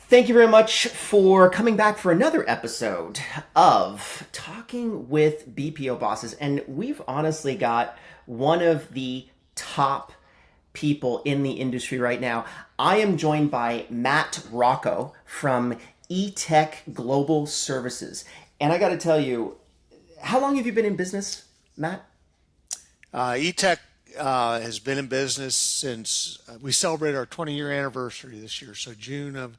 Thank you very much for coming back for another episode of Talking with BPO Bosses. And we've honestly got one of the top people in the industry right now. I am joined by Matt Rocco from Etech Global Services. And I got to tell you, how long have you been in business, Matt? Etech has been in business since we celebrated our 20-year anniversary this year, so June of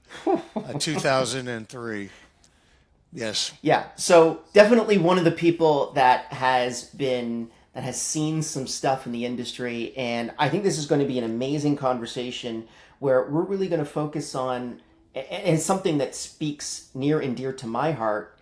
2003. Yes. Yeah, so definitely one of the people that has seen some stuff in the industry, and I think this is going to be an amazing conversation where we're really going to focus on and something that speaks near and dear to my heart,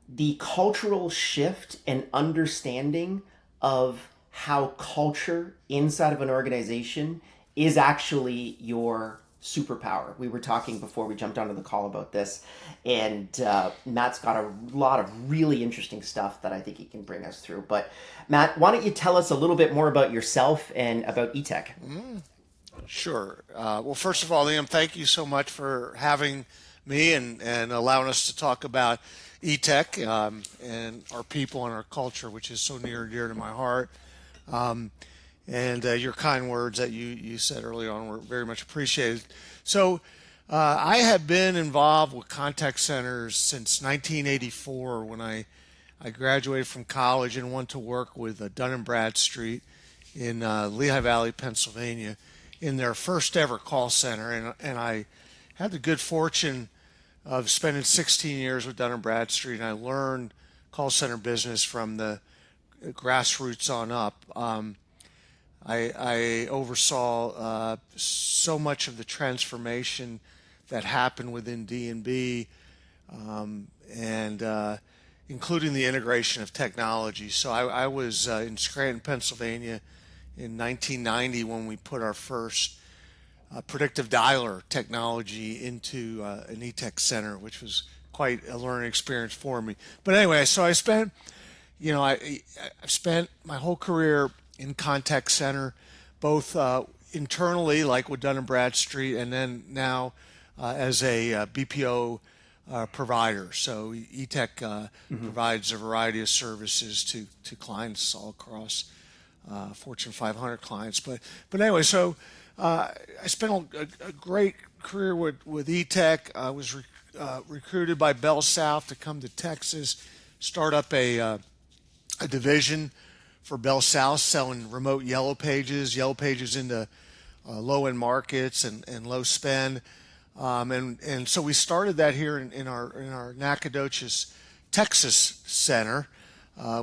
the cultural shift and understanding of how culture inside of an organization is actually your superpower. We were talking before we jumped onto the call about this, and Matt's got a lot of really interesting stuff that I think he can bring us through. But Matt, why don't you tell us a little bit more about yourself and about Etech? Sure. Well, first of all, Liam, thank you so much for having me and allowing us to talk about Etech and our people and our culture, which is so near and dear to my heart. Um, and your kind words that you said early on were very much appreciated. So, I have been involved with contact centers since 1984 when I graduated from college and went to work with Dun& and Bradstreet in Lehigh Valley, Pennsylvania, in their first ever call center. And I had the good fortune of spending 16 years with Dun& and Bradstreet, and I learned call center business from the grassroots on up. I oversaw so much of the transformation that happened within D&B, and including the integration of technology. So I was in Scranton, Pennsylvania in 1990 when we put our first predictive dialer technology into an Etech center, which was quite a learning experience for me. But anyway, so I've spent my whole career in contact center, both internally, like with Dun& and Bradstreet, and then now as a BPO provider. So Etech provides a variety of services to clients all across Fortune 500 clients. But anyway, so I spent a great career with Etech. I was recruited by Bell South to come to Texas, start up a division for Bell South selling remote yellow pages into low end markets and low spend. And so we started that here in our Nacogdoches, Texas center,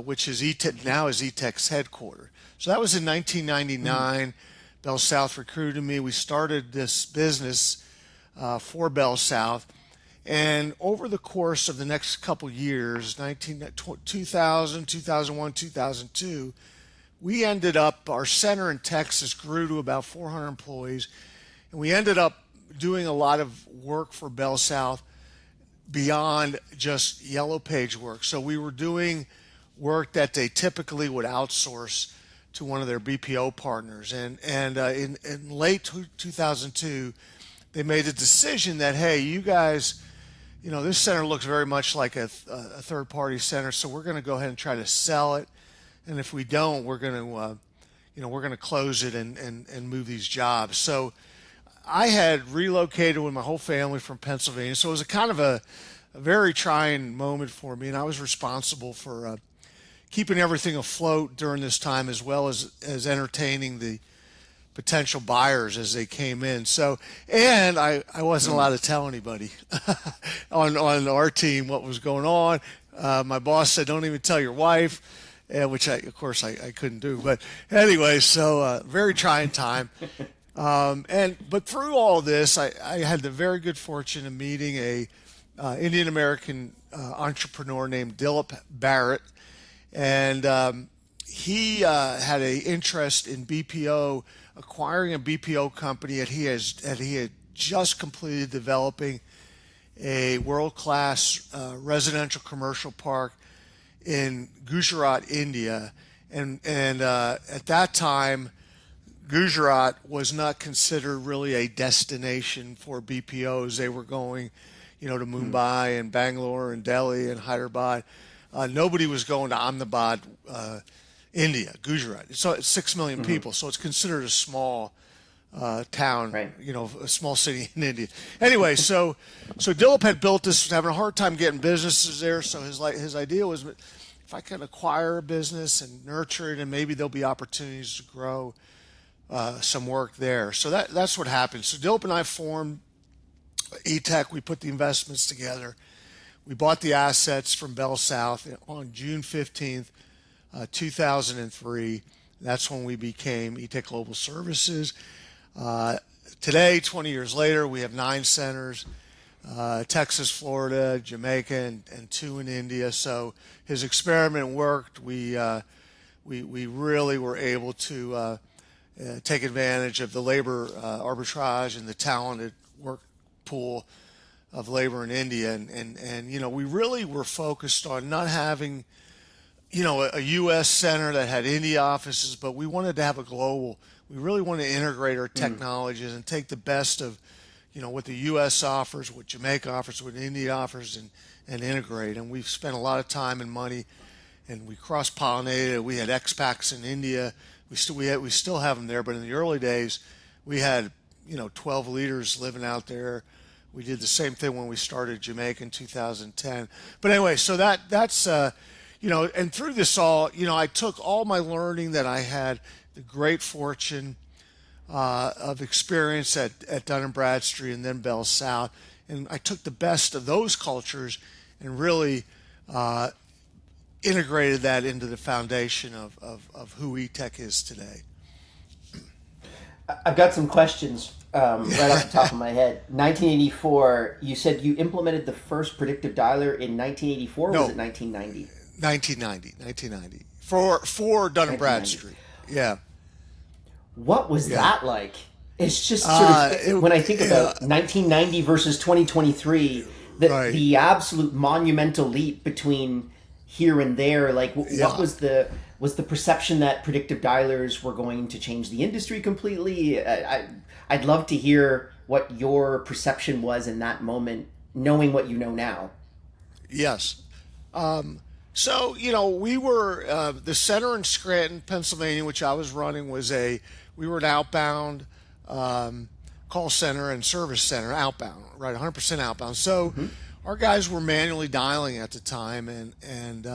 which is now is Etech's headquarters. So that was in 1999. Bell South recruited me. We started this business for Bell South. And over the course of the next couple years, 2000, 2001, 2002, we ended up, our center in Texas grew to about 400 employees. And we ended up doing a lot of work for Bell South beyond just yellow page work. So we were doing work that they typically would outsource to one of their BPO partners. And in late 2002, they made a decision that, hey, you guys, this center looks very much like a third-party center, so we're going to go ahead and try to sell it. And if we don't, we're going to close it and move these jobs. So I had relocated with my whole family from Pennsylvania, so it was a kind of a very trying moment for me, and I was responsible for keeping everything afloat during this time, as well as entertaining the potential buyers as they came in. So, and I wasn't allowed to tell anybody on our team what was going on. My boss said, "Don't even tell your wife," which of course I couldn't do. But anyway, so very trying time. But through all this, I had the very good fortune of meeting a Indian American entrepreneur named Dilip Barrett, and he had an interest in BPO, acquiring a BPO company that he had just completed developing a world-class residential commercial park in Gujarat, India, and at that time Gujarat was not considered really a destination for BPOs. They were going, to Mumbai and Bangalore and Delhi and Hyderabad. Nobody was going to Ahmedabad, India, Gujarat. So it's 6 million people, so it's considered a small town, Right. a small city in India. Anyway, so Dilip had built this, was having a hard time getting businesses there. So his idea was, if I can acquire a business and nurture it, and maybe there'll be opportunities to grow some work there. So that's what happened. So Dilip and I formed Etech. We put the investments together. We bought the assets from Bell South on June 15th, 2003. That's when we became Etech Global Services. Today, 20 years later, we have 9 centers, Texas, Florida, Jamaica, and 2 in India. So his experiment worked. We really were able to take advantage of the labor arbitrage and the talented work pool of labor in India. And we really were focused on not having, a U.S. center that had India offices, but we wanted to have a global. We really want to integrate our technologies and take the best of, what the U.S. offers, what Jamaica offers, what India offers, and integrate. And we've spent a lot of time and money, and we cross-pollinated. We had expats in India. We still have them there, but in the early days, we had 12 leaders living out there. We did the same thing when we started Jamaica in 2010. But anyway, so that's and through this all, I took all my learning that I had, the great fortune of experience at Dun & Bradstreet and then Bell South, and I took the best of those cultures and really integrated that into the foundation of who Etech is today. I've got some questions right off the top of my head. 1984, you said you implemented the first predictive dialer in 1984, or No. was it 1990? 1990 for Dun & Bradstreet. Yeah. What was that like? It's just sort of, when I think about 1990 versus 2023, Right. the absolute monumental leap between here and there, like what was the perception that predictive dialers were going to change the industry completely? I'd love to hear what your perception was in that moment, knowing what you know now. Yes. So, we were, the center in Scranton, Pennsylvania, which I was running, we were an outbound call center and service center, outbound, right, 100% outbound. So our guys were manually dialing at the time. And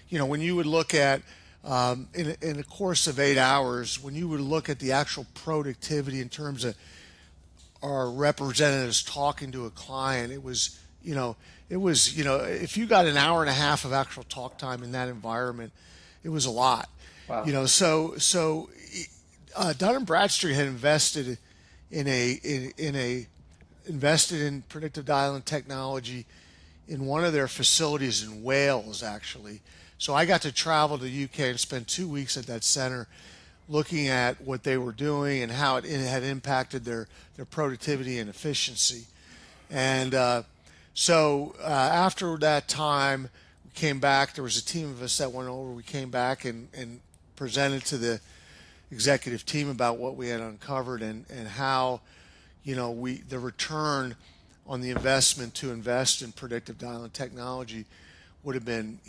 when you would look at, in a course of 8 hours, when you would look at the actual productivity in terms of our representatives talking to a client, it was, if you got an hour and a half of actual talk time in that environment, it was a lot. Wow. So Dun & Bradstreet had invested invested in predictive dialing technology in one of their facilities in Wales, actually. So I got to travel to the UK and spend 2 weeks at that center, looking at what they were doing and how it had impacted their productivity and efficiency. And so after that time, we came back. There was a team of us that went over. We came back and presented to the executive team about what we had uncovered and how, the return on the investment to invest in predictive dialing technology would have been,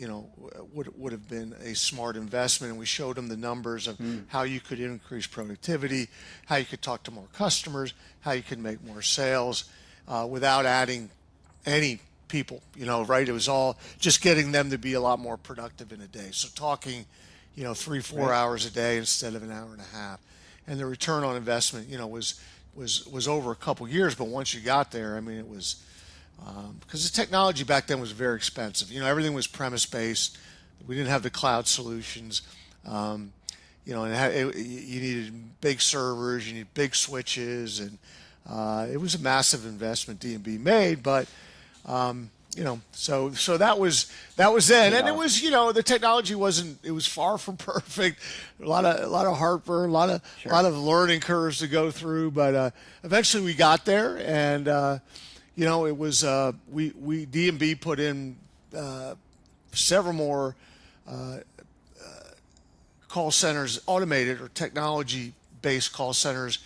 would have been a smart investment. And we showed them the numbers of how you could increase productivity, how you could talk to more customers, how you could make more sales without adding any people, right? It was all just getting them to be a lot more productive in a day. So talking, 3-4 hours a day instead of an hour and a half. And the return on investment, was over a couple years. But once you got there, it was, because the technology back then was very expensive. Everything was premise-based. We didn't have the cloud solutions. And you needed big servers, you need big switches, and it was a massive investment D&B made. But so that was then, and it was, the technology wasn't. It was far from perfect. A lot of heartburn, a lot of learning curves to go through. But eventually we got there, and it was we D&B put in several more call centers, automated or technology based call centers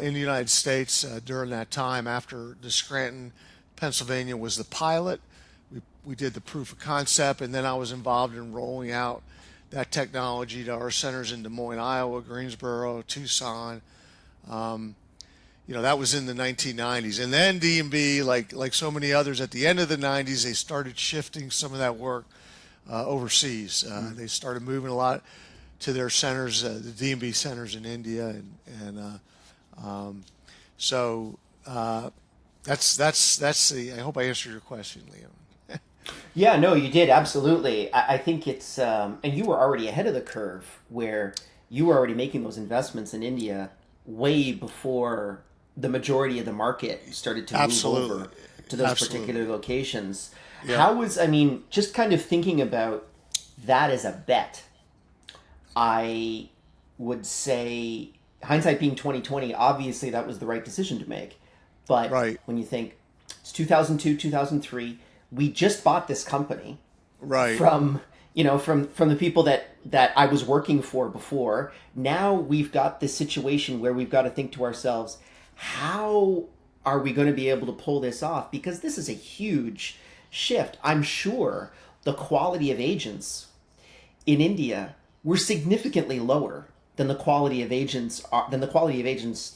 in the United States during that time. After the Scranton, Pennsylvania was the pilot, we did the proof of concept, and then I was involved in rolling out that technology to our centers in Des Moines, Iowa, Greensboro, Tucson. That was in the 1990s. And then D&B, like so many others, at the end of the 90s, they started shifting some of that work overseas. They started moving a lot to their centers, the D&B centers in India, so that's the. I hope I answered your question, Liam. Yeah, no, you did absolutely. I think it's and you were already ahead of the curve where you were already making those investments in India way before the majority of the market started to move Absolutely. over to those Absolutely. particular locations. Yeah. How was, I mean, just kind of thinking about that as a bet, I would say hindsight being 2020, obviously that was the right decision to make. But Right. when you think it's 2002, 2003, we just bought this company Right. from from the people that I was working for before. Now we've got this situation where we've got to think to ourselves, how are we going to be able to pull this off? Because this is a huge shift. I'm sure the quality of agents in India were significantly lower than the quality of agents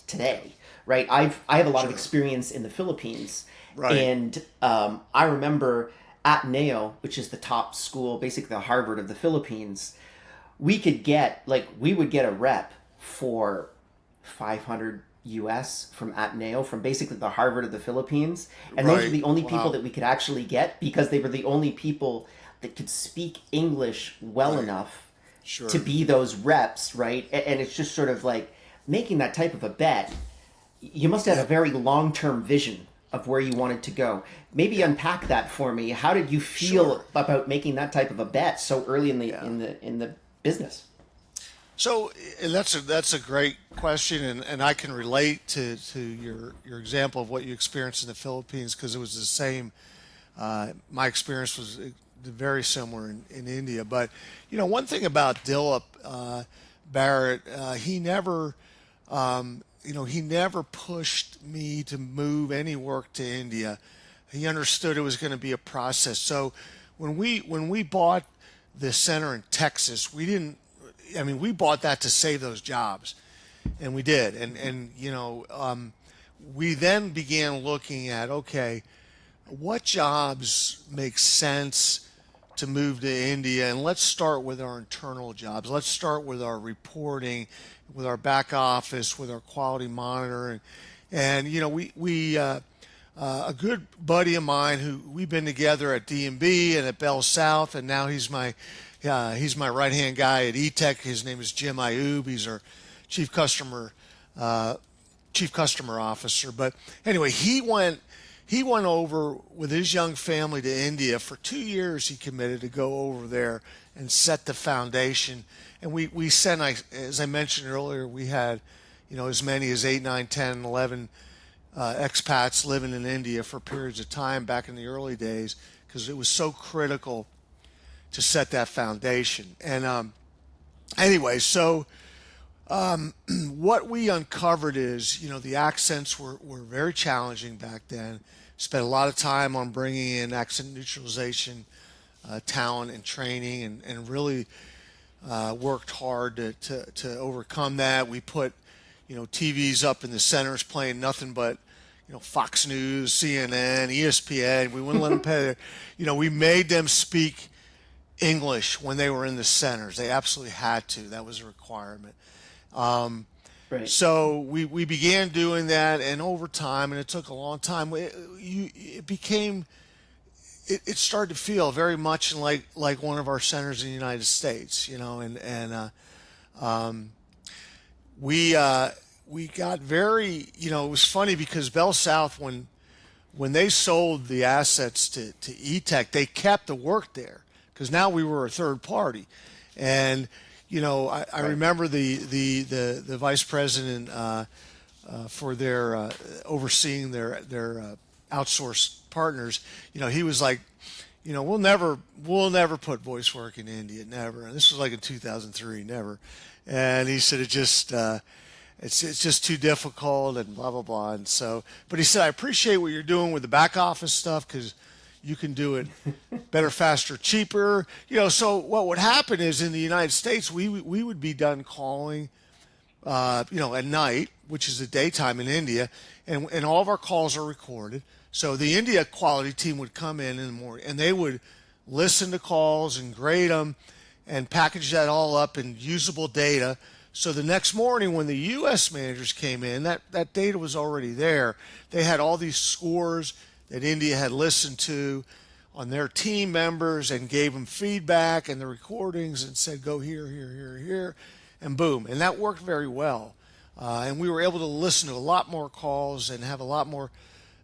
today, right? I have a lot of Sure. experience in the Philippines, Right. and I remember at Neo, which is the top school, basically the Harvard of the Philippines, we would get a rep for 500 US from Ateneo, from basically the Harvard of the Philippines. And those were Right. the only people Wow. that we could actually get because they were the only people that could speak English well Right. enough to Sure. be those reps, right? And it's just sort of like making that type of a bet. You must have a Yep. very long term vision of where you wanted to go. Maybe Yeah. unpack that for me. How did you Sure. feel about making that type of a bet so early in the Yeah. business? So and that's a great question, and I can relate to your example of what you experienced in the Philippines because it was the same. My experience was very similar in India. But one thing about Dilip Barrett, he never pushed me to move any work to India. He understood it was going to be a process. So when we bought the center in Texas, we didn't. I mean, we bought that to save those jobs, and we did. And we then began looking at, okay, what jobs make sense to move to India, and let's start with our internal jobs. Let's start with our reporting, with our back office, with our quality monitoring, and we a good buddy of mine who we've been together at D&B and at Bell South, and now he's my right hand guy at Etech. His name is Jim Ayub. He's our chief customer uh, chief customer officer. But anyway, he went over with his young family to India for 2 years. He committed to go over there and set the foundation. And we sent, as I mentioned earlier, we had as many as 8, 9, 10, 11 expats living in India for periods of time back in the early days because it was so critical to set that foundation. And anyway, so what we uncovered is, the accents were very challenging back then. Spent a lot of time on bringing in accent neutralization talent and training, and really worked hard to overcome that. We put, TVs up in the centers playing nothing but, Fox News, CNN, ESPN. We wouldn't let them pay. We made them speak English when they were in the centers. They absolutely had to. That was a requirement. Right. So we began doing that, and over time, and it took a long time. It started to feel very much like one of our centers in the United States, we got very, it was funny because Bell South, when they sold the assets to Etech, they kept the work there because now we were a third party. And I Right. remember the vice president for their overseeing their outsourced partners. He was like, we'll never put voice work in India, never. And this was like in 2003, never. And he said it just it's just too difficult and blah blah blah. And so, but he said, I appreciate what you're doing with the back office stuff because you can do it better, faster, cheaper. So what would happen is in the United States, we would be done calling, at night, which is the daytime in India, and all of our calls are recorded. So the India quality team would come in the morning, and they would listen to calls and grade them and package that all up in usable data. So the next morning when the U.S. managers came in, that data was already there. They had all these scores that India had listened to on their team members and gave them feedback and the recordings and said, go here, here, here, here, and boom. And that worked very well. And we were able to listen to a lot more calls and have a lot more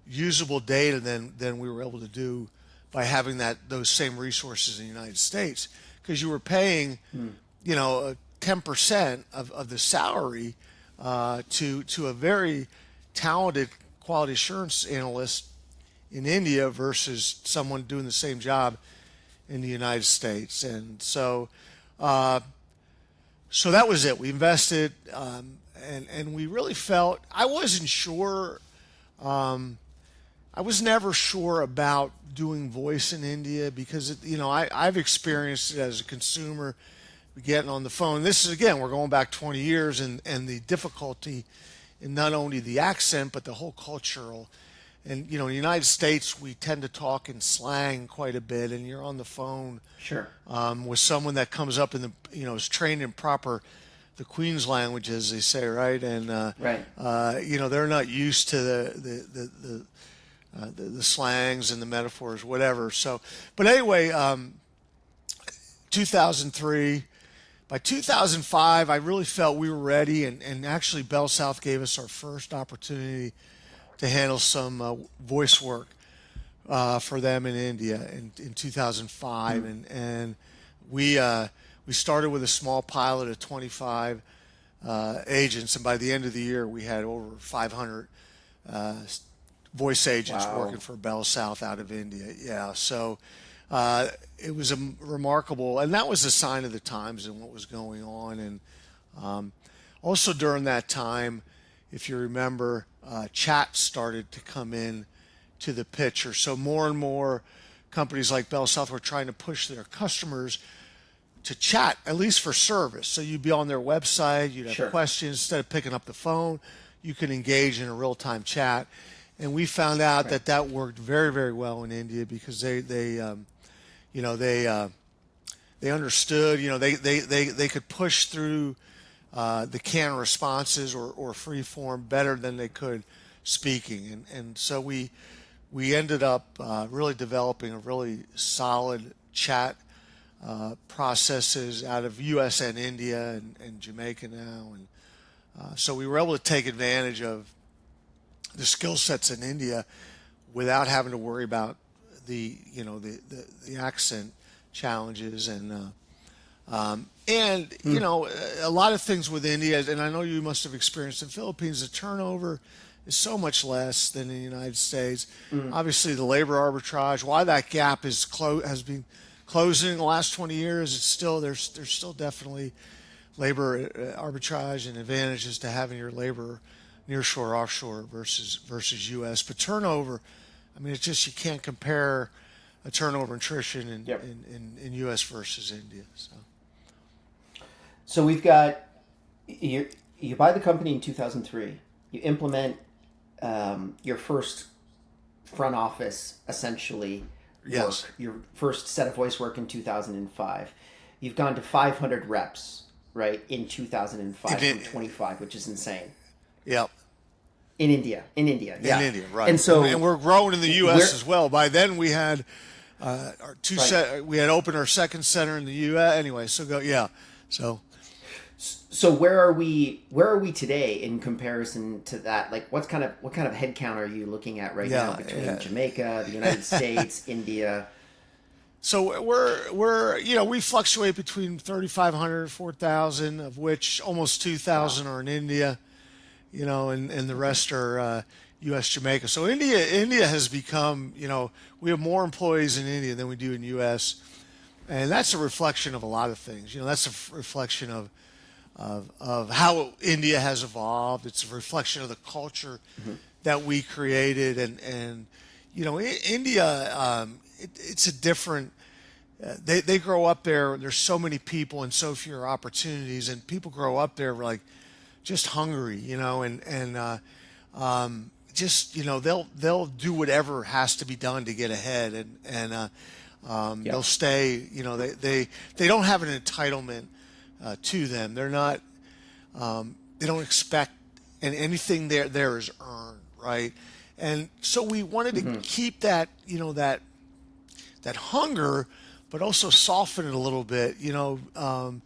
usable data than we were able to do by having those same resources in the United States, because you were paying, 10% of the salary to a very talented quality assurance analyst in India versus someone doing the same job in the United States. And so that was it. We invested, and we really felt, I wasn't sure. I was never sure about doing voice in India because, I've experienced it as a consumer getting on the phone. This is, again, we're going back 20 years and the difficulty in not only the accent, but the whole cultural. And, in the United States, we tend to talk in slang quite a bit, and you're on the phone Sure. with someone that comes up in is trained in the Queen's language, as they say, right? And, Right. They're not used to the slangs and the metaphors, whatever. So, but anyway, 2003, by 2005, I really felt we were ready, and actually Bell South gave us our first opportunity to handle some voice work for them in India in 2005, and we started with a small pilot of 25 agents, and by the end of the year, we had over 500 voice agents Wow. working for Bell South out of India. Yeah, so it was remarkable, and that was a sign of the times and what was going on. And also during that time, if you remember, chat started to come in to the picture. So more and more companies like Bell South were trying to push their customers to chat, at least for service. So you'd be on their website, you'd have Sure. questions. Instead of picking up the phone, you could engage in a real-time chat. And we found out Right. that worked very, very well in India because they understood, they could push through the canned responses or free form better than they could speaking. And so we ended up really developing a really solid chat processes out of U.S. and India and Jamaica now. And so we were able to take advantage of the skill sets in India without having to worry about the accent challenges and a lot of things with India, and I know you must have experienced in the Philippines, the turnover is so much less than in the United States. Obviously, the labor arbitrage, why that gap has been closing in the last 20 years, there's still definitely labor arbitrage and advantages to having your labor nearshore, offshore versus U.S. But turnover, I mean, it's just you can't compare a turnover attrition in U.S. versus India. So we've got you buy the company in 2003. You implement your first front office essentially Yes. work, your first set of voice work in 2005. You've gone to 500 reps, right, in 2005 from 25, which is insane. Yep. In India, yeah. In India, right. And so, and we're growing in the U.S. as well. By then, we had our we had opened our second center in the U.S. Anyway, So where are we today in comparison to that? Like what kind of headcount are you looking at right now between Jamaica, the United States, India? So we fluctuate between 3,500 4,000, of which almost 2,000 are in India, and the rest are U.S. Jamaica. So India has become, we have more employees in India than we do in U.S. And that's a reflection of a lot of things. That's a reflection of of how India has evolved. It's a reflection of the culture that we created, and India, it's a different. They grow up there. There's so many people and so few opportunities, and people grow up there like just hungry, just they'll do whatever has to be done to get ahead, and Yeah. they'll stay. They don't have an entitlement to them. They're not. They don't expect, and anything there is earned, right? And so we wanted to keep that that hunger, but also soften it a little bit, and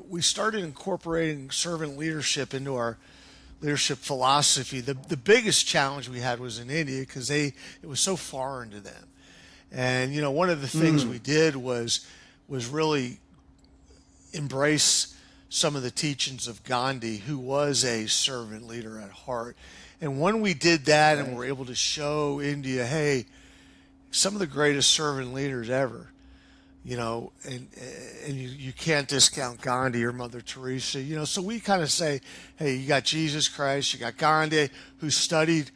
we started incorporating servant leadership into our leadership philosophy. The biggest challenge we had was in India because it was so foreign to them. And one of the things we did was really embrace some of the teachings of Gandhi, who was a servant leader at heart. And when we did that, and were able to show India, hey, some of the greatest servant leaders ever, and you can't discount Gandhi or Mother Teresa, so we kind of say, hey, you got Jesus Christ, you got Gandhi, who studied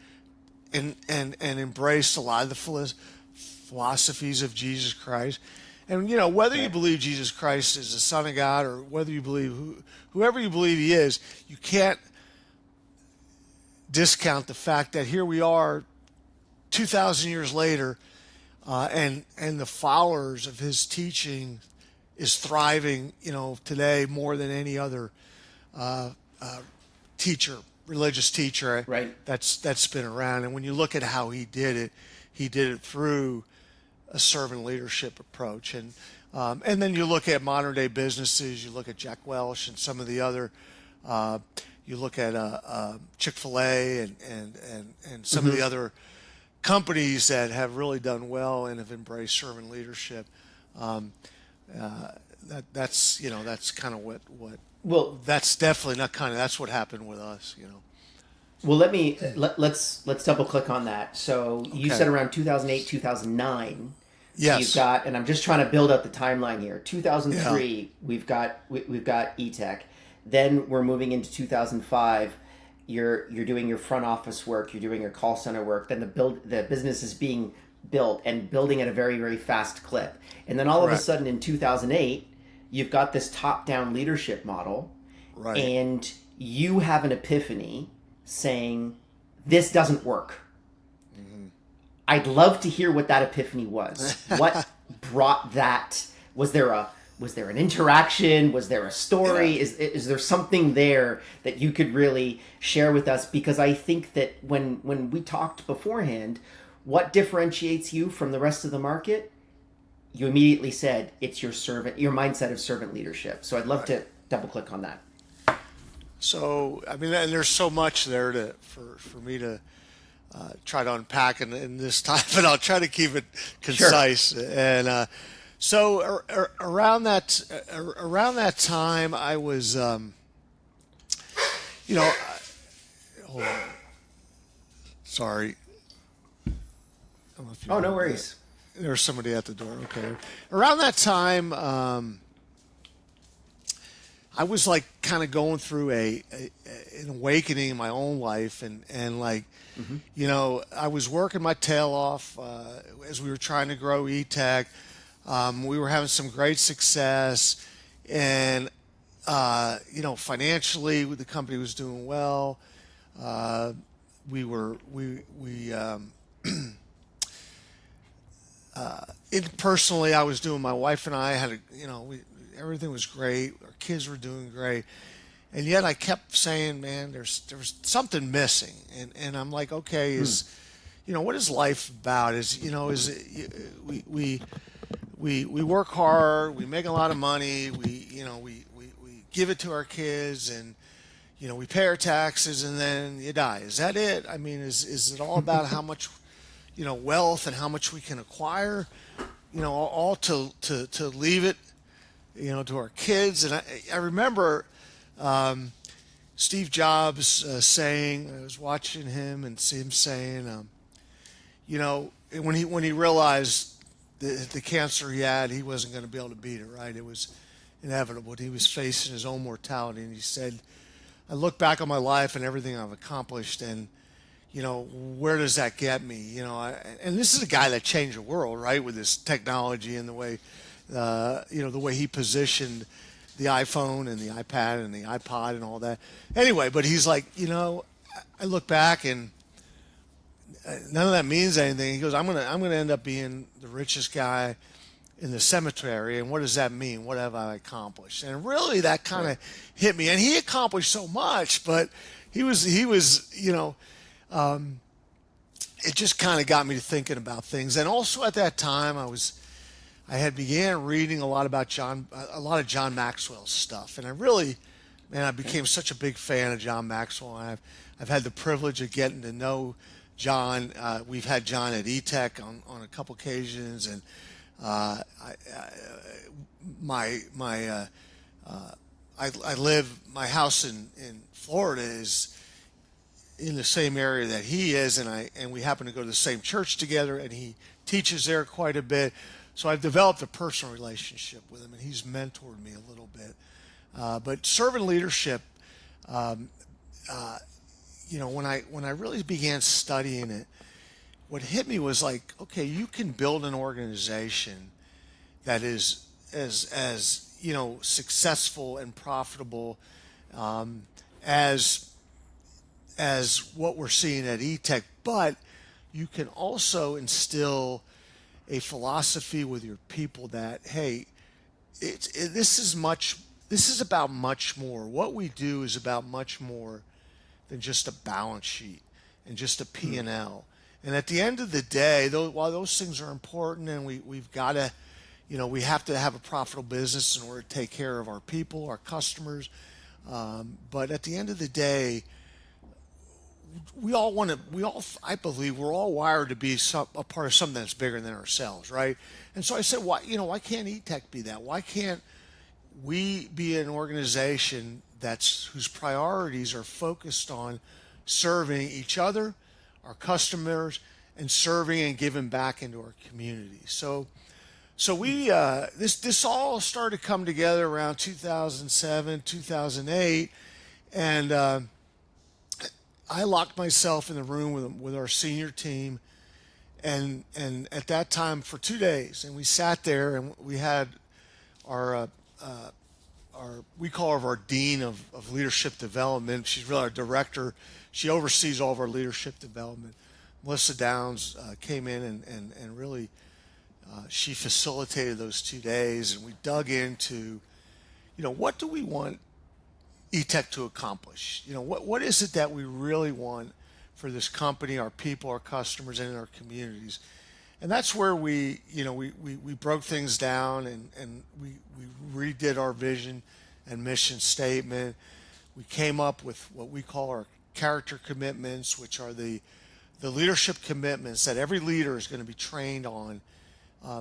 and embraced a lot of the philosophies of Jesus Christ. And whether you believe Jesus Christ is the Son of God, or whether you believe whoever you believe he is, you can't discount the fact that here we are 2,000 years later, and the followers of his teaching is thriving today more than any other religious teacher Right. that's been around. And when you look at how he did it through a servant leadership approach. And then you look at modern day businesses, you look at Jack Welch and some of the other, you look at Chick-fil-A and some of the other companies that have really done well and have embraced servant leadership. That's kind of what Well, that's definitely not kind of, that's what happened with us. well, let's double click on that. So you said around 2008, 2009. Yes. You've got, and I'm just trying to build up the timeline here. 2003, we've got Etech. Then we're moving into 2005. You're doing your front office work. You're doing your call center work. Then the business is being built and building at a very, very fast clip. And then all of a sudden in 2008, you've got this top-down leadership model, Right. and you have an epiphany saying, "This doesn't work." I'd love to hear what that epiphany was. What brought that? Was there an interaction? Was there a story? Yeah. Is there something there that you could really share with us? Because I think that when we talked beforehand, what differentiates you from the rest of the market? You immediately said it's your mindset of servant leadership. So I'd love to double click on that. So, I mean, and there's so much there for me to try to unpack in this time, but I'll try to keep it concise. Sure. And so around that time, I was, hold on. Sorry. I don't know if you Oh, heard no that. worries. There's somebody at the door. Okay. Around that time, I was like kind of going through an awakening in my own life, and like, I was working my tail off as we were trying to grow Etech. We were having some great success, and financially the company was doing well. Personally, I was doing. My wife and I had everything was great. Our kids were doing great, and yet I kept saying, "Man, there was something missing." And I'm like, "Okay, what is life about? We work hard, we make a lot of money, we give it to our kids, and we pay our taxes, and then you die. Is that it? I mean, is it all about how much wealth and how much we can acquire? All to leave it." To our kids. And I remember Steve Jobs saying, I was watching him and see him saying, when he realized the cancer he had, he wasn't going to be able to beat it, right? It was inevitable. He was facing his own mortality, and he said, I look back on my life and everything I've accomplished, and where does that get me? And this is a guy that changed the world, right, with his technology and the way, the way he positioned the iPhone and the iPad and the iPod and all that. Anyway, but he's like, I look back and none of that means anything. He goes, I'm gonna end up being the richest guy in the cemetery, and what does that mean? What have I accomplished? And really, that kind of hit me. And he accomplished so much, but he was, it just kind of got me to thinking about things. And also at that time, I had began reading a lot of John Maxwell's stuff, and I became such a big fan of John Maxwell. I've had the privilege of getting to know John. We've had John at Etech on a couple occasions, and I my house in Florida is in the same area that he is, and we happen to go to the same church together, and he teaches there quite a bit. So I've developed a personal relationship with him, and he's mentored me a little bit. But servant leadership, when I really began studying it, what hit me was like, okay, you can build an organization that is as successful and profitable as what we're seeing at Etech, but you can also instill a philosophy with your people that, hey, this is about much more. What we do is about much more than just a balance sheet and just a P&L. And at the end of the day, while those things are important, and we've got to, we have to have a profitable business in order to take care of our people, our customers. But at the end of the day, I believe we're all wired to be a part of something that's bigger than ourselves, right? And so I said, why can't Etech be that? Why can't we be an organization whose priorities are focused on serving each other, our customers, and serving and giving back into our community? So we this all started to come together around 2007, 2008, and I locked myself in the room with our senior team, and at that time for 2 days, and we sat there and we had our we call her our dean of leadership development. She's really our director. She oversees all of our leadership development. Melissa Downs came in and really she facilitated those 2 days, and we dug into, what do we want Etech to accomplish? What is it that we really want for this company, our people, our customers, and in our communities? And that's where we broke things down, and we redid our vision and mission statement. We came up with what we call our character commitments, which are the leadership commitments that every leader is going to be trained on.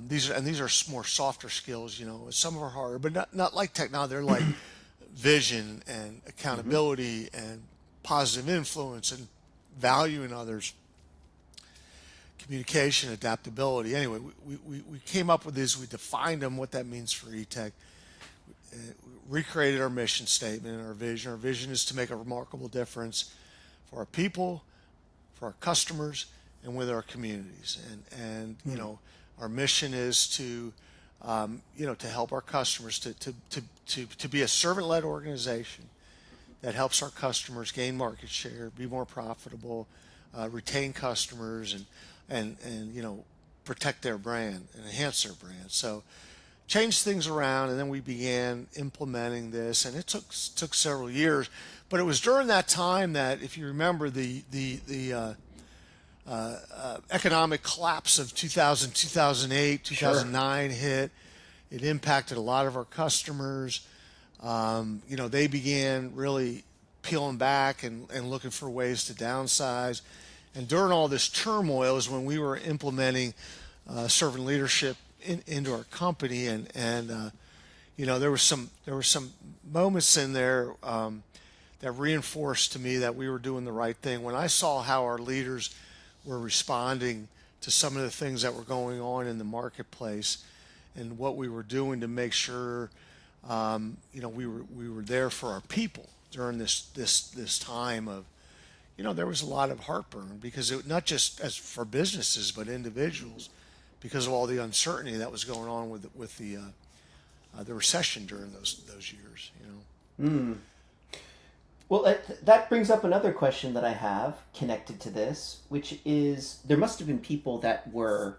These are more softer skills. Some of them are harder, but not like technology. They're like vision and accountability and positive influence and value in others, communication, adaptability. Anyway, we came up with these. We defined them, what that means for Etech. Recreated our mission statement and our vision. Our vision is to make a remarkable difference for our people, for our customers, and with our communities. And our mission is to to help our customers to be a servant-led organization that helps our customers gain market share, be more profitable, retain customers, and protect their brand and enhance their brand. So changed things around, and then we began implementing this, and it took several years. But it was during that time that, if you remember, the economic collapse of 2000, 2008, 2009 hit. It impacted a lot of our customers. They began really peeling back and looking for ways to downsize. And during all this turmoil is when we were implementing servant leadership into our company, and there were some moments in there that reinforced to me that we were doing the right thing. When I saw how our leaders were responding to some of the things that were going on in the marketplace, and what we were doing to make sure we were there for our people during this time of, there was a lot of heartburn because not just as for businesses but individuals, because of all the uncertainty that was going on with the recession during those years. Well, that brings up another question that I have connected to this, which is there must have been people that were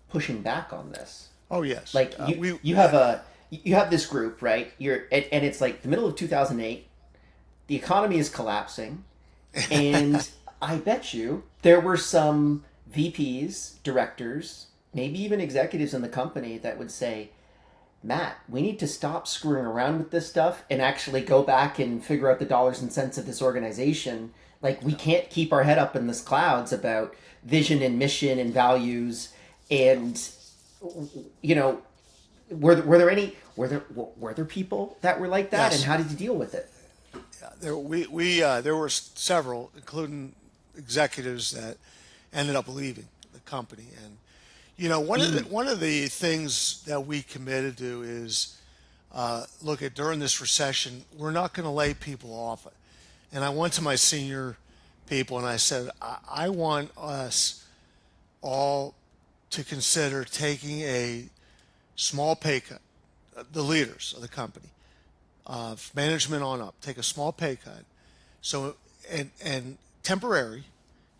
pushing back on this. Oh yes, Like you have this group, right? And it's like the middle of 2008. The economy is collapsing, and I bet you there were some VPs, directors, maybe even executives in the company that would say, Matt, we need to stop screwing around with this stuff and actually go back and figure out the dollars and cents of this organization. Like, we can't keep our head up in the clouds about vision and mission and values. And, were there people that were like that, yes. and how did you deal with it? There were several, including executives that ended up leaving the company. And one of the things that we committed to is look at during this recession, we're not going to lay people off. And I went to my senior people and I said, I want us all to consider taking a small pay cut, the leaders of the company, management on up, take a small pay cut. So and temporary,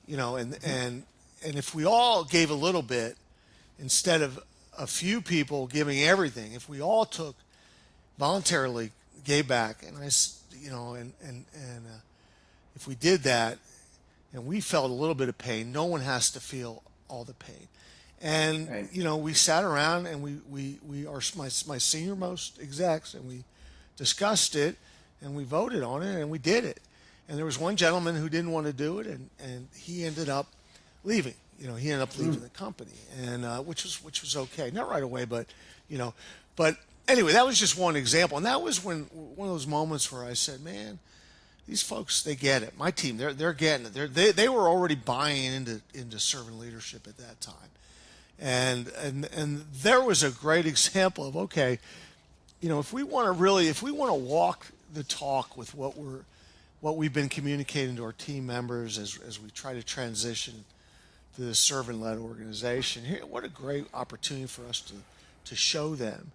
and if we all gave a little bit, instead of a few people giving everything, if we all took voluntarily gave back, and if we did that, and we felt a little bit of pain, no one has to feel all the pain. And Right. we sat around and we are my senior most execs, and we discussed it and we voted on it and we did it. And there was one gentleman who didn't want to do it, and he ended up leaving. He ended up leaving the company, and which was okay, not right away, but but anyway, that was just one example, and that was one of those moments where I said, man, these folks, they get it. My team, they're getting it. They were already buying into servant leadership at that time, and there was a great example of, okay, if we want to walk the talk with what we've been communicating to our team members as we try to transition to this servant-led organization. Here, what a great opportunity for us to show them,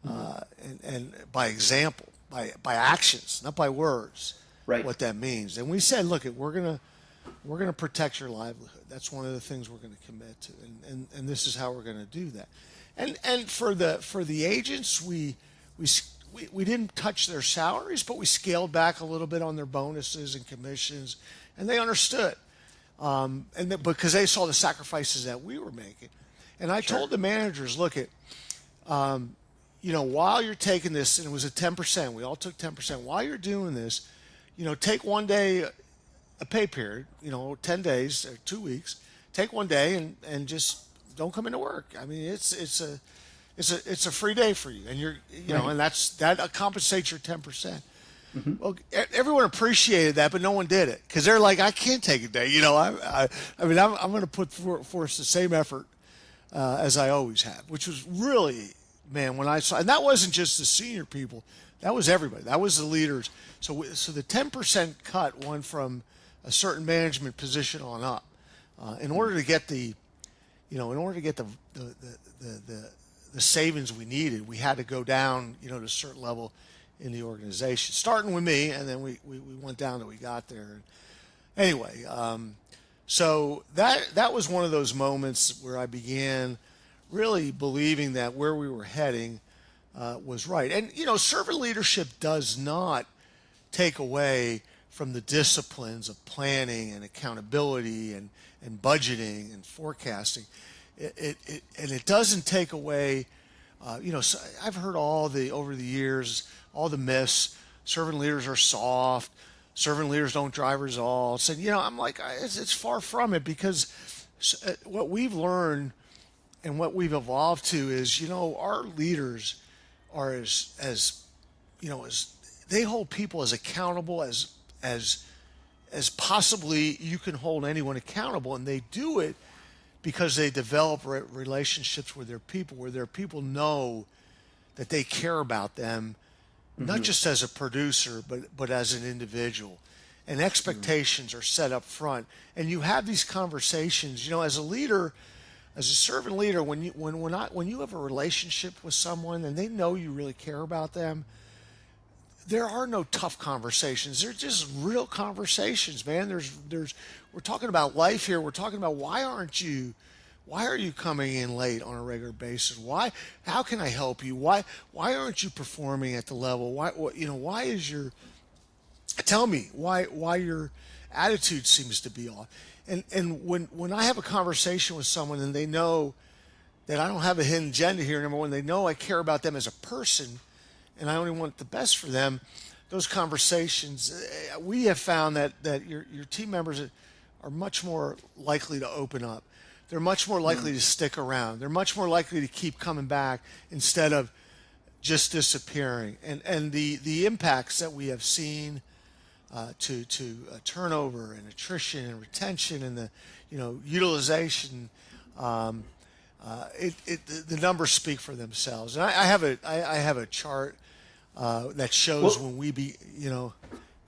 and by example, by actions, not by words, Right. what that means. And we said, look, we're gonna protect your livelihood. That's one of the things we're going to commit to, and this is how we're going to do that. And for the agents, we didn't touch their salaries, but we scaled back a little bit on their bonuses and commissions, and they understood. Because they saw the sacrifices that we were making. And I told the managers, look while you're taking this, and it was a 10%, we all took 10%, while you're doing this, take one day a pay period, 10 days or 2 weeks, take one day and just don't come into work. I mean, it's a free day for you, and and that compensates your 10%. Mm-hmm. Well, everyone appreciated that, but no one did it because they're like, I can't take a day. I'm going to put forth the same effort as I always have, which was really, man, when I saw, and that wasn't just the senior people, that was everybody, that was the leaders. So the 10% cut went from a certain management position on up. In order to get the savings we needed, we had to go down, to a certain level in the organization, starting with me, and then we went down till we got there. Anyway, so that was one of those moments where I began really believing that where we were heading was right. And servant leadership does not take away from the disciplines of planning and accountability and budgeting and forecasting. It doesn't take away. So I've heard over the years, all the myths. Servant leaders are soft. Servant leaders don't drive results. And, I'm like, it's far from it, because what we've learned and what we've evolved to is, our leaders are as they hold people as accountable as possibly you can hold anyone accountable. And they do it because they develop relationships with their people, where their people know that they care about them, not just as a producer, but as an individual. And expectations are set up front. And you have these conversations, as a leader, as a servant leader, when you have a relationship with someone and they know you really care about them, there are no tough conversations. They're just real conversations, man. We're talking about life here. We're talking about why are you coming in late on a regular basis? How can I help you? Why aren't you performing at the level? Why is your, tell me why your attitude seems to be off. And when I have a conversation with someone and they know that I don't have a hidden agenda here, number one, they know I care about them as a person and I only want the best for them, those conversations, we have found that your team members are much more likely to open up. They're much more likely to stick around. They're much more likely to keep coming back instead of just disappearing. And the impacts that we have seen to turnover and attrition and retention and the utilization, the numbers speak for themselves. And I have a chart that shows when we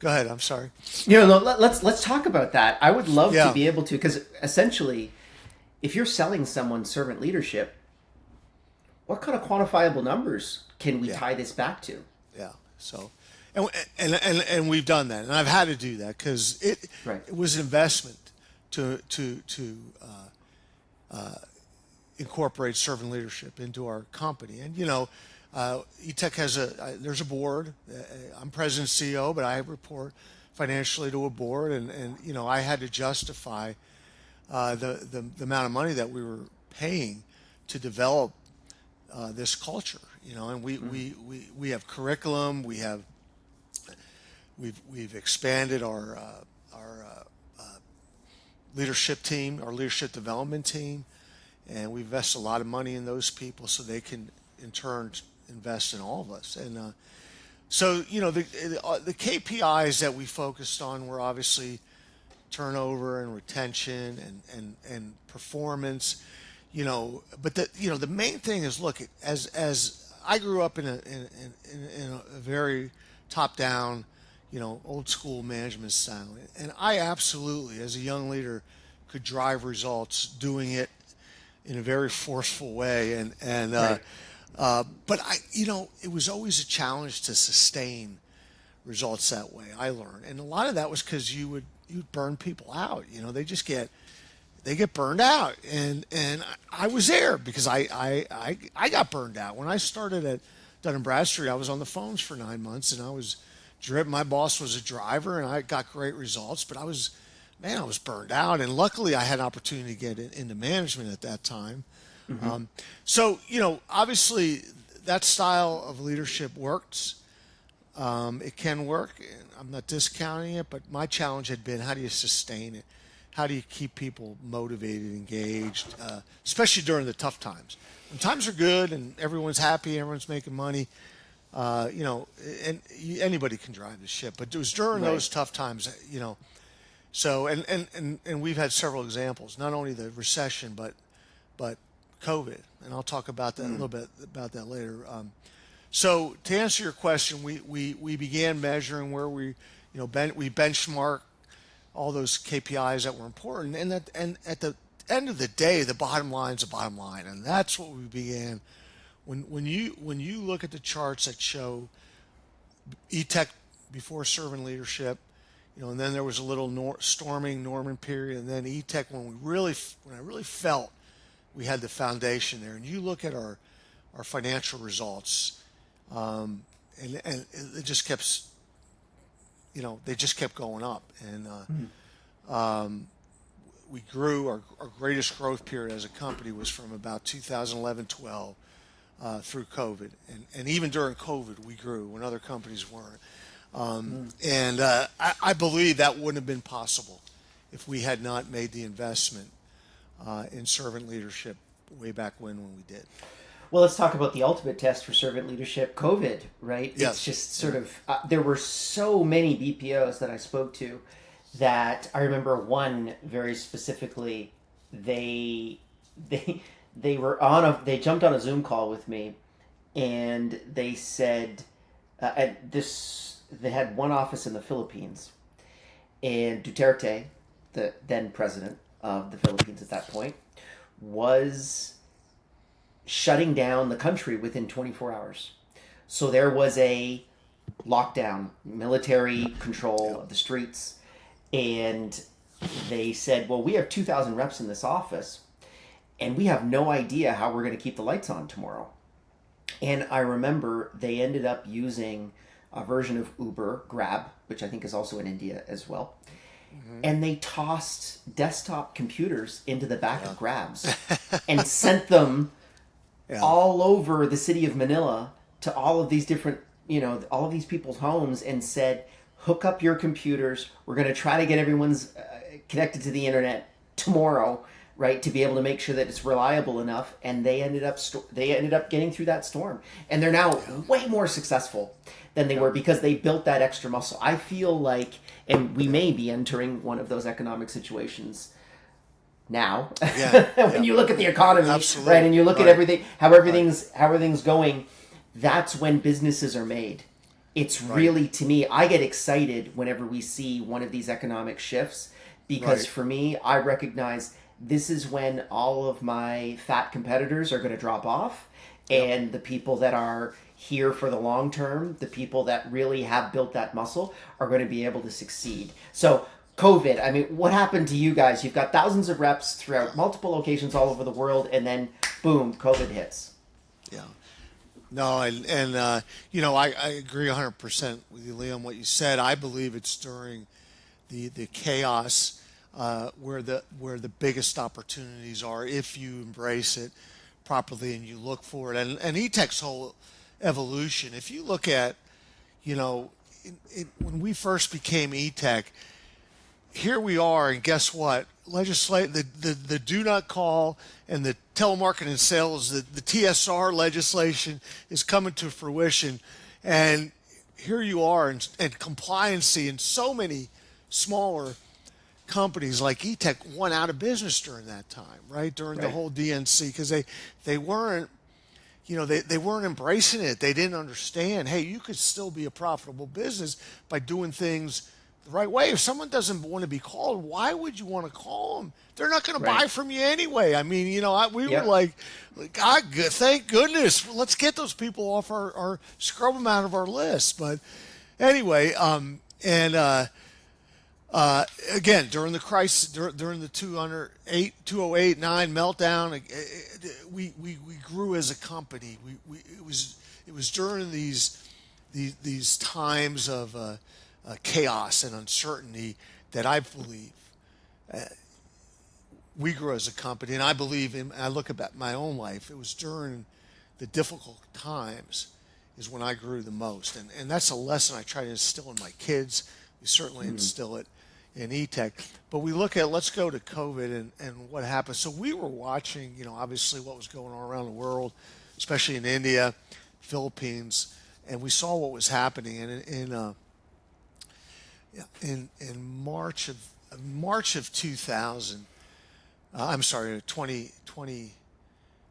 Go ahead. I'm sorry. No, let's talk about that. I would love Yeah. to be able to, because essentially, if you're selling someone servant leadership, what kind of quantifiable numbers can we tie this back to? Yeah. So, and we've done that, and I've had to do that because it was an investment to incorporate servant leadership into our company. And Etech has there's a board. I'm president and CEO, but I report financially to a board, and I had to justify the amount of money that we were paying to develop this culture. And we have curriculum. We've expanded our leadership team, our leadership development team, and we invest a lot of money in those people so they can in turn invest in all of us. And so the KPIs that we focused on were obviously turnover and retention and performance, but the main thing is, look, as I grew up in a very top down, old school management style, and I absolutely, as a young leader, could drive results doing it in a very forceful way, but it was always a challenge to sustain results that way. I learned, and a lot of that was because you'd burn people out. They get burned out, and I was there because I got burned out when I started at Dun and Bradstreet. I was on the phones for 9 months, and I was driven. My boss was a driver, and I got great results, but I was burned out, and luckily I had an opportunity to get into management at that time. So obviously that style of leadership works. It can work. I'm not discounting it, but my challenge had been, how do you sustain it? How do you keep people motivated, engaged, especially during the tough times? When times are good and everyone's happy, everyone's making money, and anybody can drive the ship. But it was during those tough times, So and we've had several examples, not only the recession, but COVID, and I'll talk about that a little bit about that later. So to answer your question, we began measuring where we benchmark all those KPIs that were important, and at the end of the day, the bottom line is the bottom line, and that's what we began. When you look at the charts that show Etech before servant leadership, and then there was a little storming Norman period, and then Etech when I really felt we had the foundation there, and you look at our financial results, and it just kept, they just kept going up, and we grew. Our greatest growth period as a company was from about 2011-12 through COVID, and even during COVID we grew when other companies weren't. And I believe that wouldn't have been possible if we had not made the investment in servant leadership way back when we did. Well, let's talk about the ultimate test for servant leadership, COVID, right? Yes. It's just sort of, there were so many BPOs that I spoke to that I remember one very specifically, they were they jumped on a Zoom call with me, and they said, and this they had one office in the Philippines, and Duterte, the then president of the Philippines at that point, was shutting down the country within 24 hours. So there was a lockdown, military control of the streets, and they said, well, we have 2,000 reps in this office, and we have no idea how we're going to keep the lights on tomorrow. And I remember they ended up using a version of Uber, Grab, which I think is also in India as well. And they tossed desktop computers into the back of Grabs and sent them all over the city of Manila to all of these different, all of these people's homes and said, hook up your computers. We're going to try to get everyone's connected to the internet tomorrow, right, to be able to make sure that it's reliable enough. And they ended up getting through that storm, and they're now way more successful than they were because they built that extra muscle. I feel like, and we may be entering one of those economic situations now. When you look at the economy, Absolutely. right, and you look at everything, how everything's going, that's when businesses are made. It's really, to me, I get excited whenever we see one of these economic shifts because for me, I recognize this is when all of my fat competitors are going to drop off, and the people that are here for the long term, the people that really have built that muscle, are going to be able to succeed. So COVID, I mean, what happened to you guys? You've got thousands of reps throughout multiple locations all over the world, and then boom, COVID hits. Yeah. No, I agree 100% with you, Liam, what you said. I believe it's during the chaos where the biggest opportunities are if you embrace it properly and you look for it. And Etech's whole evolution, if you look at, when we first became Etech, here we are, and guess what? The do not call and the telemarketing sales, the TSR legislation is coming to fruition, and here you are, and compliancy, and so many smaller companies like Etech went out of business during that time, right? During the whole DNC, because they weren't, they weren't embracing it. They didn't understand, hey, you could still be a profitable business by doing things the right way. If someone doesn't want to be called, why would you want to call them? They're not going to buy from you anyway. I mean, we were like, God, thank goodness. Let's get those people off our scrub them out of our list. But anyway, again, during the crisis, during the 2008-9 meltdown, we grew as a company. It was during these times of chaos and uncertainty that I believe we grew as a company. And I believe, I look at my own life, it was during the difficult times is when I grew the most. And that's a lesson I try to instill in my kids. We certainly instill it in Etech. But let's go to COVID and what happened. So we were watching, obviously what was going on around the world, especially in India, Philippines, and we saw what was happening. And in March of 2000, I'm sorry, 2020,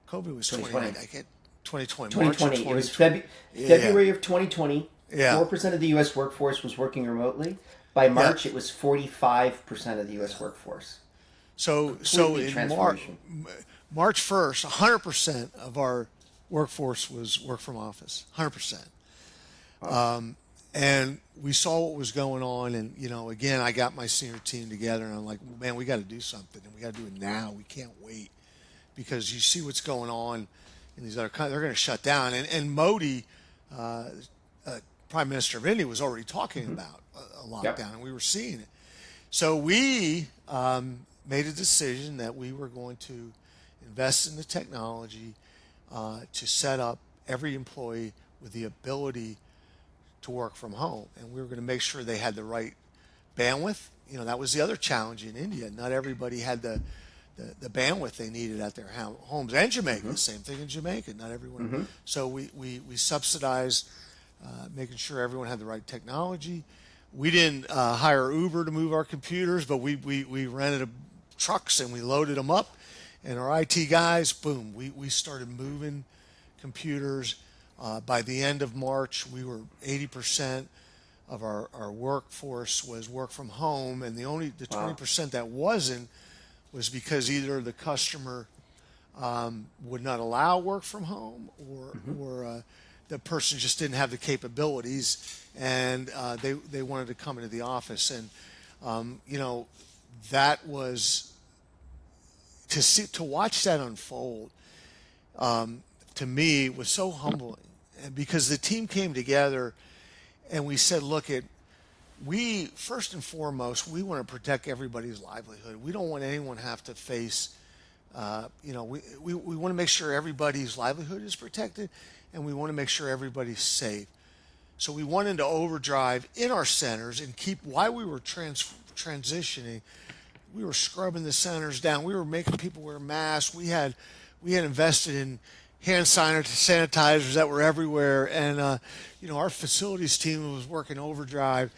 COVID was 2020. I get 2020. 2020. It was February of 2020. 4% of the U.S. workforce was working remotely. By March, it was 45% of the U.S. workforce. So in March 1st, 100% of our workforce was work from office. 100%. Wow. And we saw what was going on, and again, I got my senior team together, and I'm like, man, we got to do something, and we got to do it now. We can't wait, because you see what's going on in these other countries. They're going to shut down, and Modi, Prime Minister of India, was already talking about a lockdown, and we were seeing it. So we made a decision that we were going to invest in the technology to set up every employee with the ability to work from home, and we were going to make sure they had the right bandwidth. That was the other challenge in India. Not everybody had the bandwidth they needed at their homes. And Jamaica, same thing in Jamaica. Not everyone. So we subsidized making sure everyone had the right technology. We didn't hire Uber to move our computers, but we rented trucks and we loaded them up. And our IT guys, boom, we started moving computers By the end of March, we were 80% of our workforce was work from home, and the Wow. 20% that wasn't was because either the customer would not allow work from home, or the person just didn't have the capabilities, and they wanted to come into the office. And that was to watch that unfold. To me, was so humbling, and because the team came together and we said, look, we first and foremost, we want to protect everybody's livelihood. We don't want anyone to have to face, we want to make sure everybody's livelihood is protected, and we want to make sure everybody's safe. So we went into overdrive in our centers and while we were transitioning, we were scrubbing the centers down. We were making people wear masks. We had invested in hand sanitizers that were everywhere, and our facilities team was working overdrive.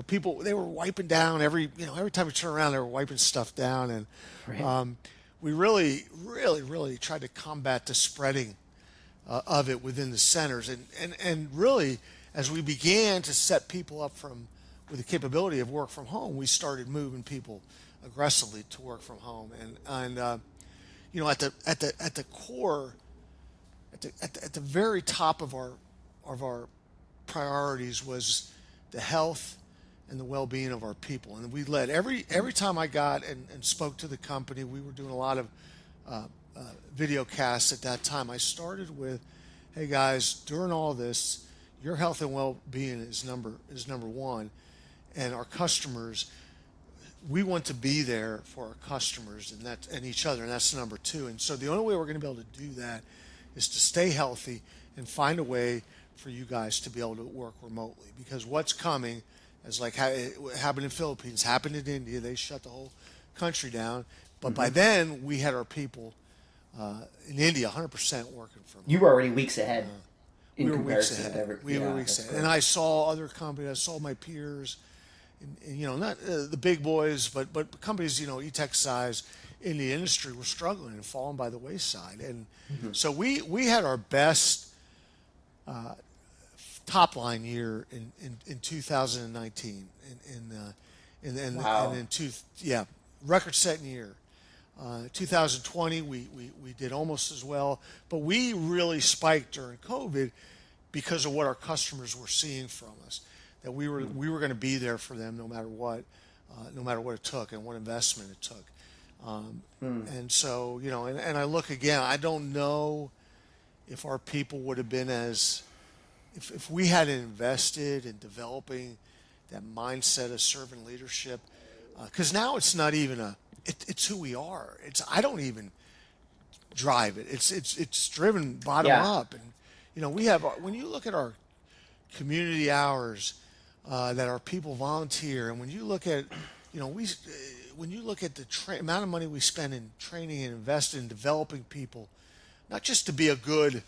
People, they were wiping down every time we turn around, they were wiping stuff down, and Right. we really, really, really tried to combat the spreading of it within the centers, and really, as we began to set people up with the capability of work from home, we started moving people aggressively to work from home, and at the core, at the very top of our priorities was the health and the well-being of our people. And we led every time I got and spoke to the company. We were doing a lot of video casts at that time. I started with, hey guys, during all this, your health and well-being is number one, and our customers, we want to be there for our customers and each other, and that's number two. And so the only way we're going to be able to do that is to stay healthy and find a way for you guys to be able to work remotely, because what's coming is like it happened in the Philippines, happened in India. They shut the whole country down, but by then we had our people in India 100% working from You home. were already weeks ahead We in were weeks comparison to ahead. every. We were Yeah, weeks that's ahead, great. and I saw other companies. I saw my peers, and not the big boys, but companies Etech size in the industry were struggling and falling by the wayside. And so we had our best top line year in 2019, and Wow. in record setting year. 2020 we did almost as well, but we really spiked during COVID because of what our customers were seeing from us, that we were going to be there for them no matter what, it took and what investment it took. And so and I look again, I don't know if our people would have been as, if we had invested in developing that mindset of servant leadership, because now it's not even it's who we are. I don't even drive it. It's driven bottom Yeah. up, and we have, when you look at our community hours that our people volunteer, and when you look at when you look at the amount of money we spend in training and invest in developing people, not just to be a good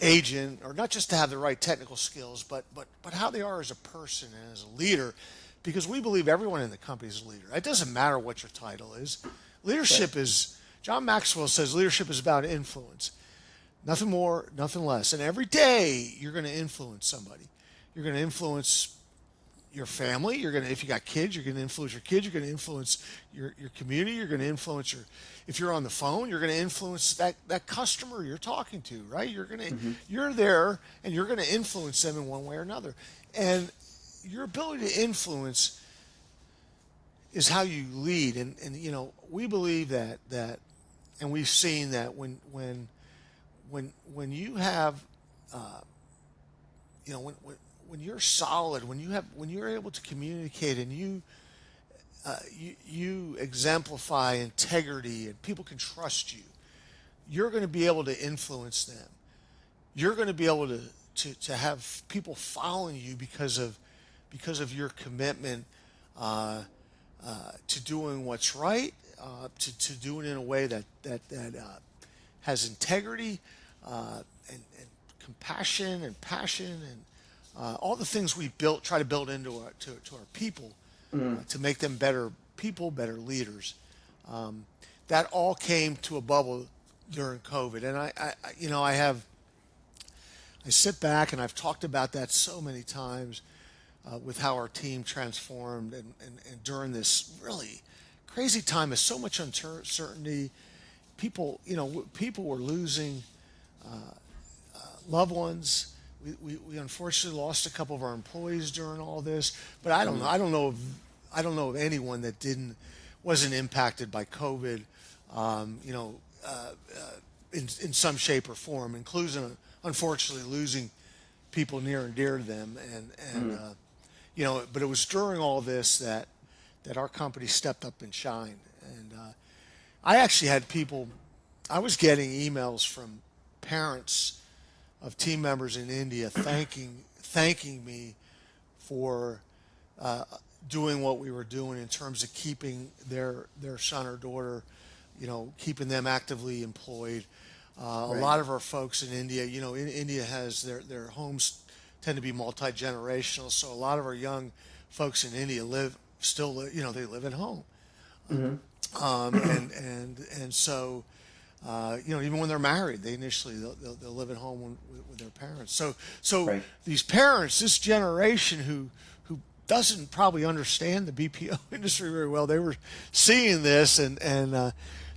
agent, or not just to have the right technical skills, but how they are as a person and as a leader, because we believe everyone in the company is a leader. It doesn't matter what your title is. Leadership is, John Maxwell says, leadership is about influence. Nothing more, nothing less. And every day you're going to influence somebody. You're going to influence your family. If you got kids, you're going to influence your kids. You're going to influence your community. You're going to influence if you're on the phone, you're going to influence that customer you're talking to, right? You're there, and you're going to influence them in one way or another. And your ability to influence is how you lead. And we believe that, and we've seen that when you have, when you're solid, when you're able to communicate, and you exemplify integrity, and people can trust you, you're going to be able to influence them. You're going to be able to have people following you because of your commitment to doing what's right, to doing it in a way that has integrity, and compassion and passion, and all the things we try to build into our people, to make them better people, better leaders. That all came to a bubble during COVID, and I have I sit back and I've talked about that so many times with how our team transformed and during this really crazy time of so much uncertainty. People, people were losing loved ones. We unfortunately lost a couple of our employees during all this, but I don't know of anyone that wasn't impacted by COVID, um, you know, uh, in some shape or form, including unfortunately losing people near and dear to them. But it was during all this that our company stepped up and shined. And I actually had people. I was getting emails from parents of team members in India thanking me for doing what we were doing in terms of keeping their son or daughter, keeping them actively employed. A Right. lot of our folks in India, in India has their homes tend to be multi-generational, so a lot of our young folks in India they live at home, Hmm. and so even when they're married, they initially they'll live at home with their parents. So Right. these parents, this generation who doesn't probably understand the BPO industry very well, they were seeing this and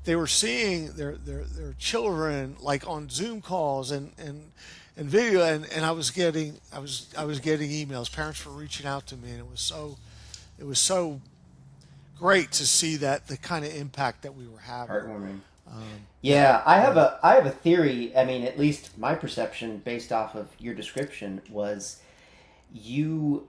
they were seeing their children like on Zoom calls and video and I was getting emails. Parents were reaching out to me, and it was so great to see that the kind of impact that we were having. Heartwarming. Yeah, Yeah, I have yeah, a theory. I mean, at least my perception, based off of your description, was you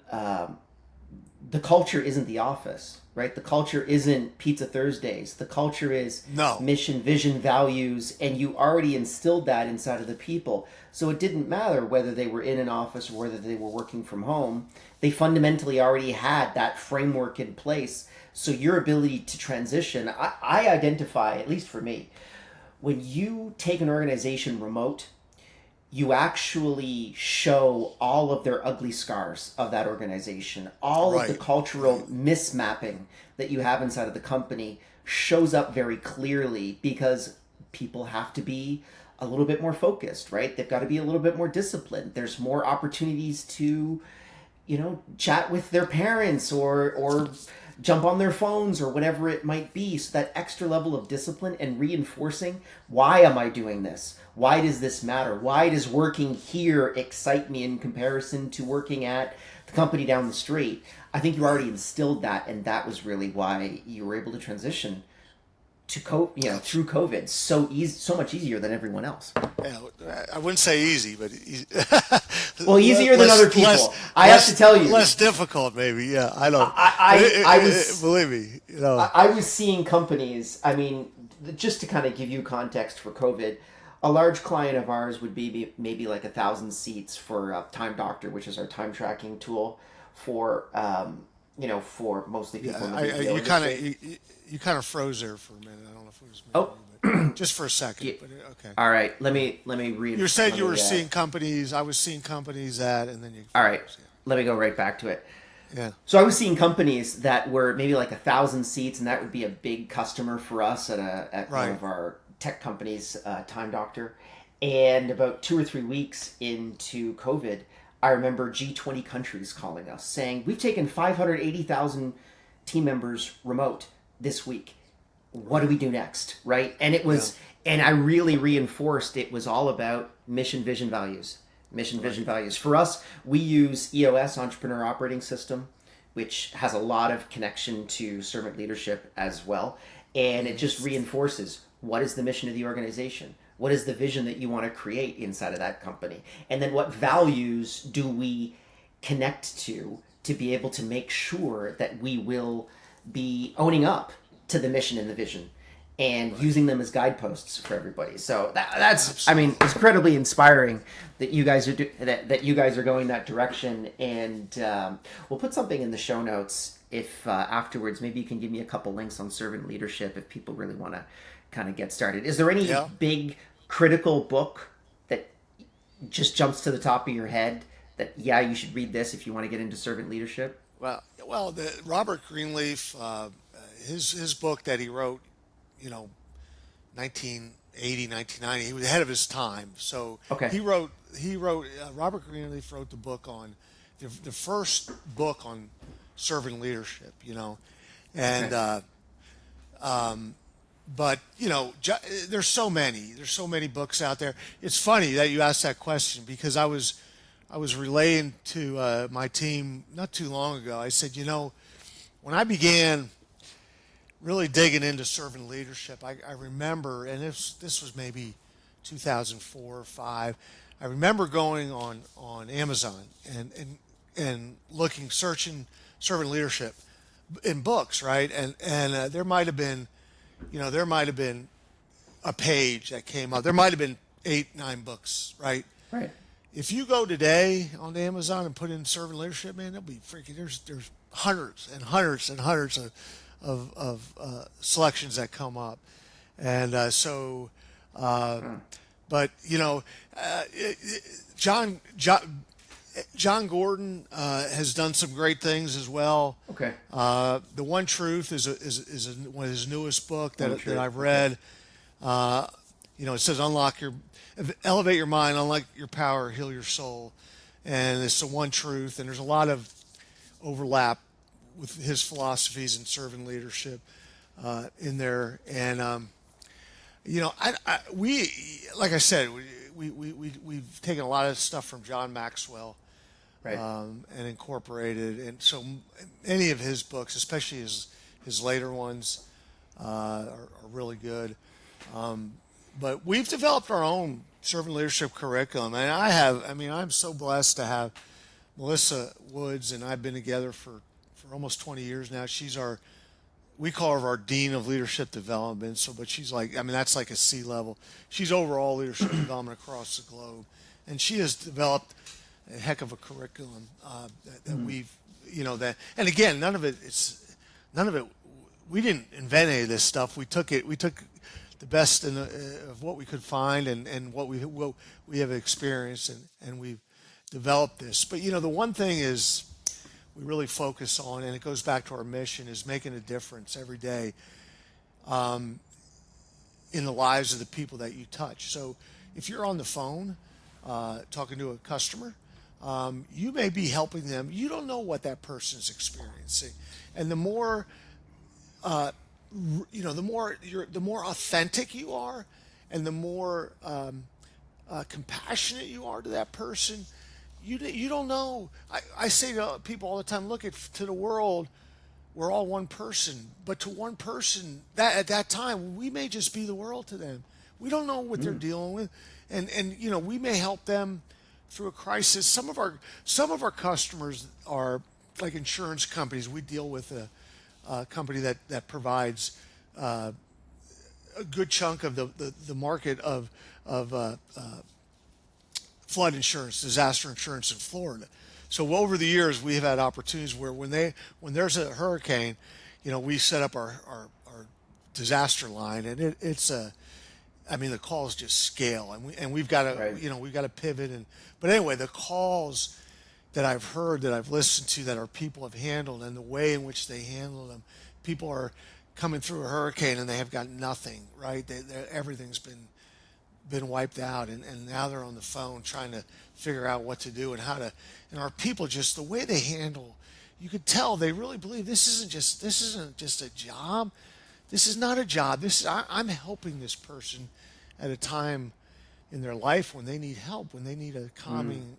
the culture isn't the office, right? The culture isn't Pizza Thursdays. The culture is no, mission, vision, values, and you already instilled that inside of the people. So it didn't matter whether they were in an office or whether they were working from home. They fundamentally already had that framework in place. So your ability to transition, I identify, at least for me, when you take an organization remote, you actually show all of their ugly scars of that organization. All of the right, cultural right, mismapping that you have inside of the company shows up very clearly because people have to be a little bit more focused, right? They've got to be a little bit more disciplined. There's more opportunities to chat with their parents or jump on their phones or whatever it might be. So that extra level of discipline and reinforcing, why am I doing this? Why does this matter? Why does working here excite me in comparison to working at the company down the street? I think you already right. instilled that, and that was really why you were able to transition to Abs- through COVID so easy, so much easier than everyone else. Yeah, I wouldn't say easy, but Well, easier than other people. I have to tell you, less difficult, maybe. Yeah, I don't. I was Believe me, I was seeing companies. I mean, just to kind of give you context for COVID, a large client of ours would be maybe like 1,000 seats for Time Doctor, which is our time tracking tool for for mostly Yeah, people in the BPO you kind industry. of you kind of froze there for a minute. I don't know if it was me or Oh, you, but just for a second. yeah. But okay. All right. Let me You read. said Let you were me seeing companies. I was seeing companies that, and then you all right. froze. Let me go right back to it. Yeah. So I was seeing companies that were maybe like 1,000 seats, and that would be a big customer for us at one Right. of our tech companies, Time Doctor. And about 2 or 3 weeks into COVID, I remember G20 countries calling us saying, "We've taken 580,000 team members remote this week. What do Right. we do next?" Right? And it Yeah. was, and I really reinforced it was all about mission, vision, values. Mission, vision, Right. values. For us, we use EOS, Entrepreneur Operating System, which has a lot of connection to servant leadership as well. And it Hmm. just reinforces what is the mission of the organization? What is the vision that you want to create inside of that company? And then what values do we connect to be able to make sure that we will be owning up to the mission and the vision and Right. using them as guideposts for everybody. So that's I mean, Absolutely. it's incredibly inspiring that you guys are that you guys are going that direction. And we'll put something in the show notes if afterwards maybe you can give me a couple links on servant leadership if people really want to kind of get started. Is there any Yeah. big critical book that just jumps to the top of your head that yeah you should read this if you want to get into servant leadership? The Robert Greenleaf, his book that he wrote, you know, 1980, 1990. He was ahead of his time. So Okay. he wrote he wrote Robert Greenleaf wrote the book on the first book on servant leadership, and Okay. but there's so many books out there. It's funny that you asked that question because I was relaying to my team not too long ago. I said, when I began really digging into servant leadership, I remember, and this was maybe 2004 or five. I remember going on Amazon and looking, searching servant leadership in books, right? And there might have been a page that came up. There might have been 8, 9 books, right? Right. If you go today on Amazon and put in servant leadership, man, there'll be freaking there's hundreds and hundreds and hundreds of selections that come up, and but John Gordon has done some great things as well. Okay. The One Truth is one of his newest book One that Truth, I've okay. read. It says elevate your mind, unlock your power, heal your soul, and it's the One Truth. And there's a lot of overlap with his philosophies and servant leadership in there. And we like I said, we've taken a lot of stuff from John Maxwell Right. and incorporated, and so any of his books, especially his later ones, are really good. But we've developed our own servant leadership curriculum, and I'm so blessed to have Melissa Woods and I've been together for almost 20 years now. We call her our Dean of Leadership Development. But she's that's like a C level. She's overall leadership development across the globe, and she has developed a heck of a curriculum that we've, that. And again, none of it. We didn't invent any of this stuff. We took the best of what we could find and what we have experienced, and we've developed this. But the one thing is we really focus on, and it goes back to our mission, is making a difference every day in the lives of the people that you touch. So if you're on the phone talking to a customer, you may be helping them. You don't know what that person's experiencing, and the more the more authentic you are, and the more compassionate you are to that person. You don't know. I say to people all the time, look to the world. We're all one person, but to one person that at that time we may just be the world to them. We don't know what they're dealing with, and we may help them through a crisis. Some of our customers are like insurance companies. We deal with a company that provides a good chunk of the market of flood insurance, disaster insurance in Florida. So over the years, we have had opportunities where when there's a hurricane, we set up our disaster line, and the calls just scale, and we've got to Right. we've got to pivot. But anyway, the calls that I've heard, that I've listened to, that our people have handled, and the way in which they handle them, people are coming through a hurricane and they have got nothing, right? Everything's been wiped out, and now they're on the phone trying to figure out what to do and how to. And our people, just the way they handle, you could tell they really believe this isn't just a job. This is not a job. I'm helping this person at a time in their life when they need help, when they need a calming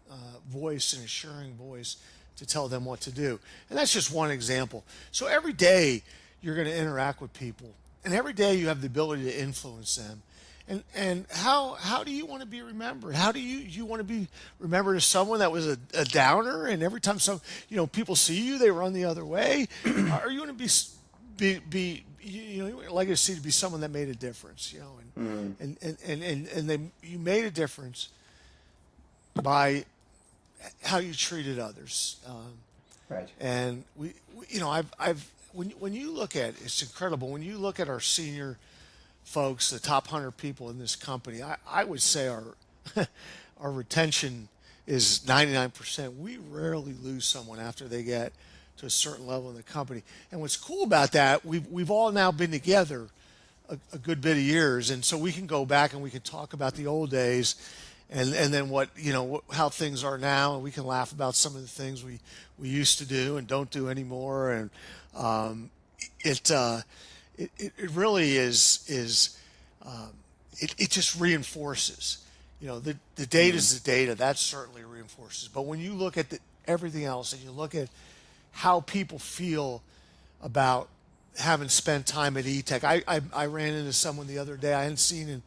voice, an assuring voice to tell them what to do. And that's just one example. So every day you're going to interact with people, and every day you have the ability to influence them. And how do you want to be remembered? How do you want to be remembered as someone that was a downer, and every time people see you, they run the other way? Or you want to be legacy to be someone that made a difference, and you made a difference by how you treated others. Right. And when you look at, it's incredible when you look at our senior folks, the top 100 people in this company, I would say our our retention is 99%. We rarely lose someone after they get to a certain level in the company. And what's cool about that, we've all now been together a good bit of years, and so we can go back and we can talk about the old days. and then what, how things are now, and we can laugh about some of the things we used to do and don't do anymore, and um, it, uh, it really is it just reinforces, the data Mm. is the data, that certainly reinforces, but when you look at everything else, and you look at how people feel about having spent time at Etech. I ran into someone the other day I hadn't seen in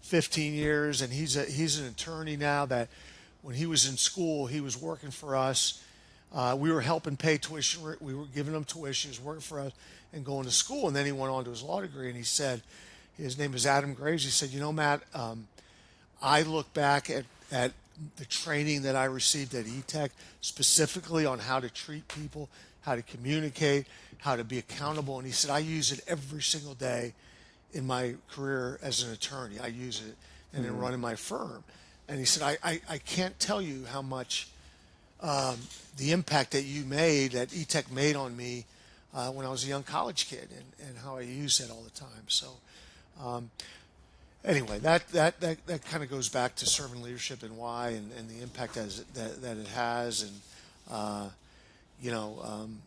15 years, and he's an attorney now. That when he was in school, he was working for us. We were helping pay tuition. We were giving him tuition. He was working for us and going to school. And then he went on to his law degree. And he said, his name is Adam Graves. He said, Matt, I look back at the training that I received at Etech, specifically on how to treat people, how to communicate, how to be accountable. And he said, I use it every single day in my career as an attorney. I use it and then running my firm. And he said, I can't tell you how much the impact that you made, that Etech made on me when I was a young college kid, and how I use it all the time. So anyway, that kind of goes back to servant leadership and why, and the impact that it has. And, you know, um,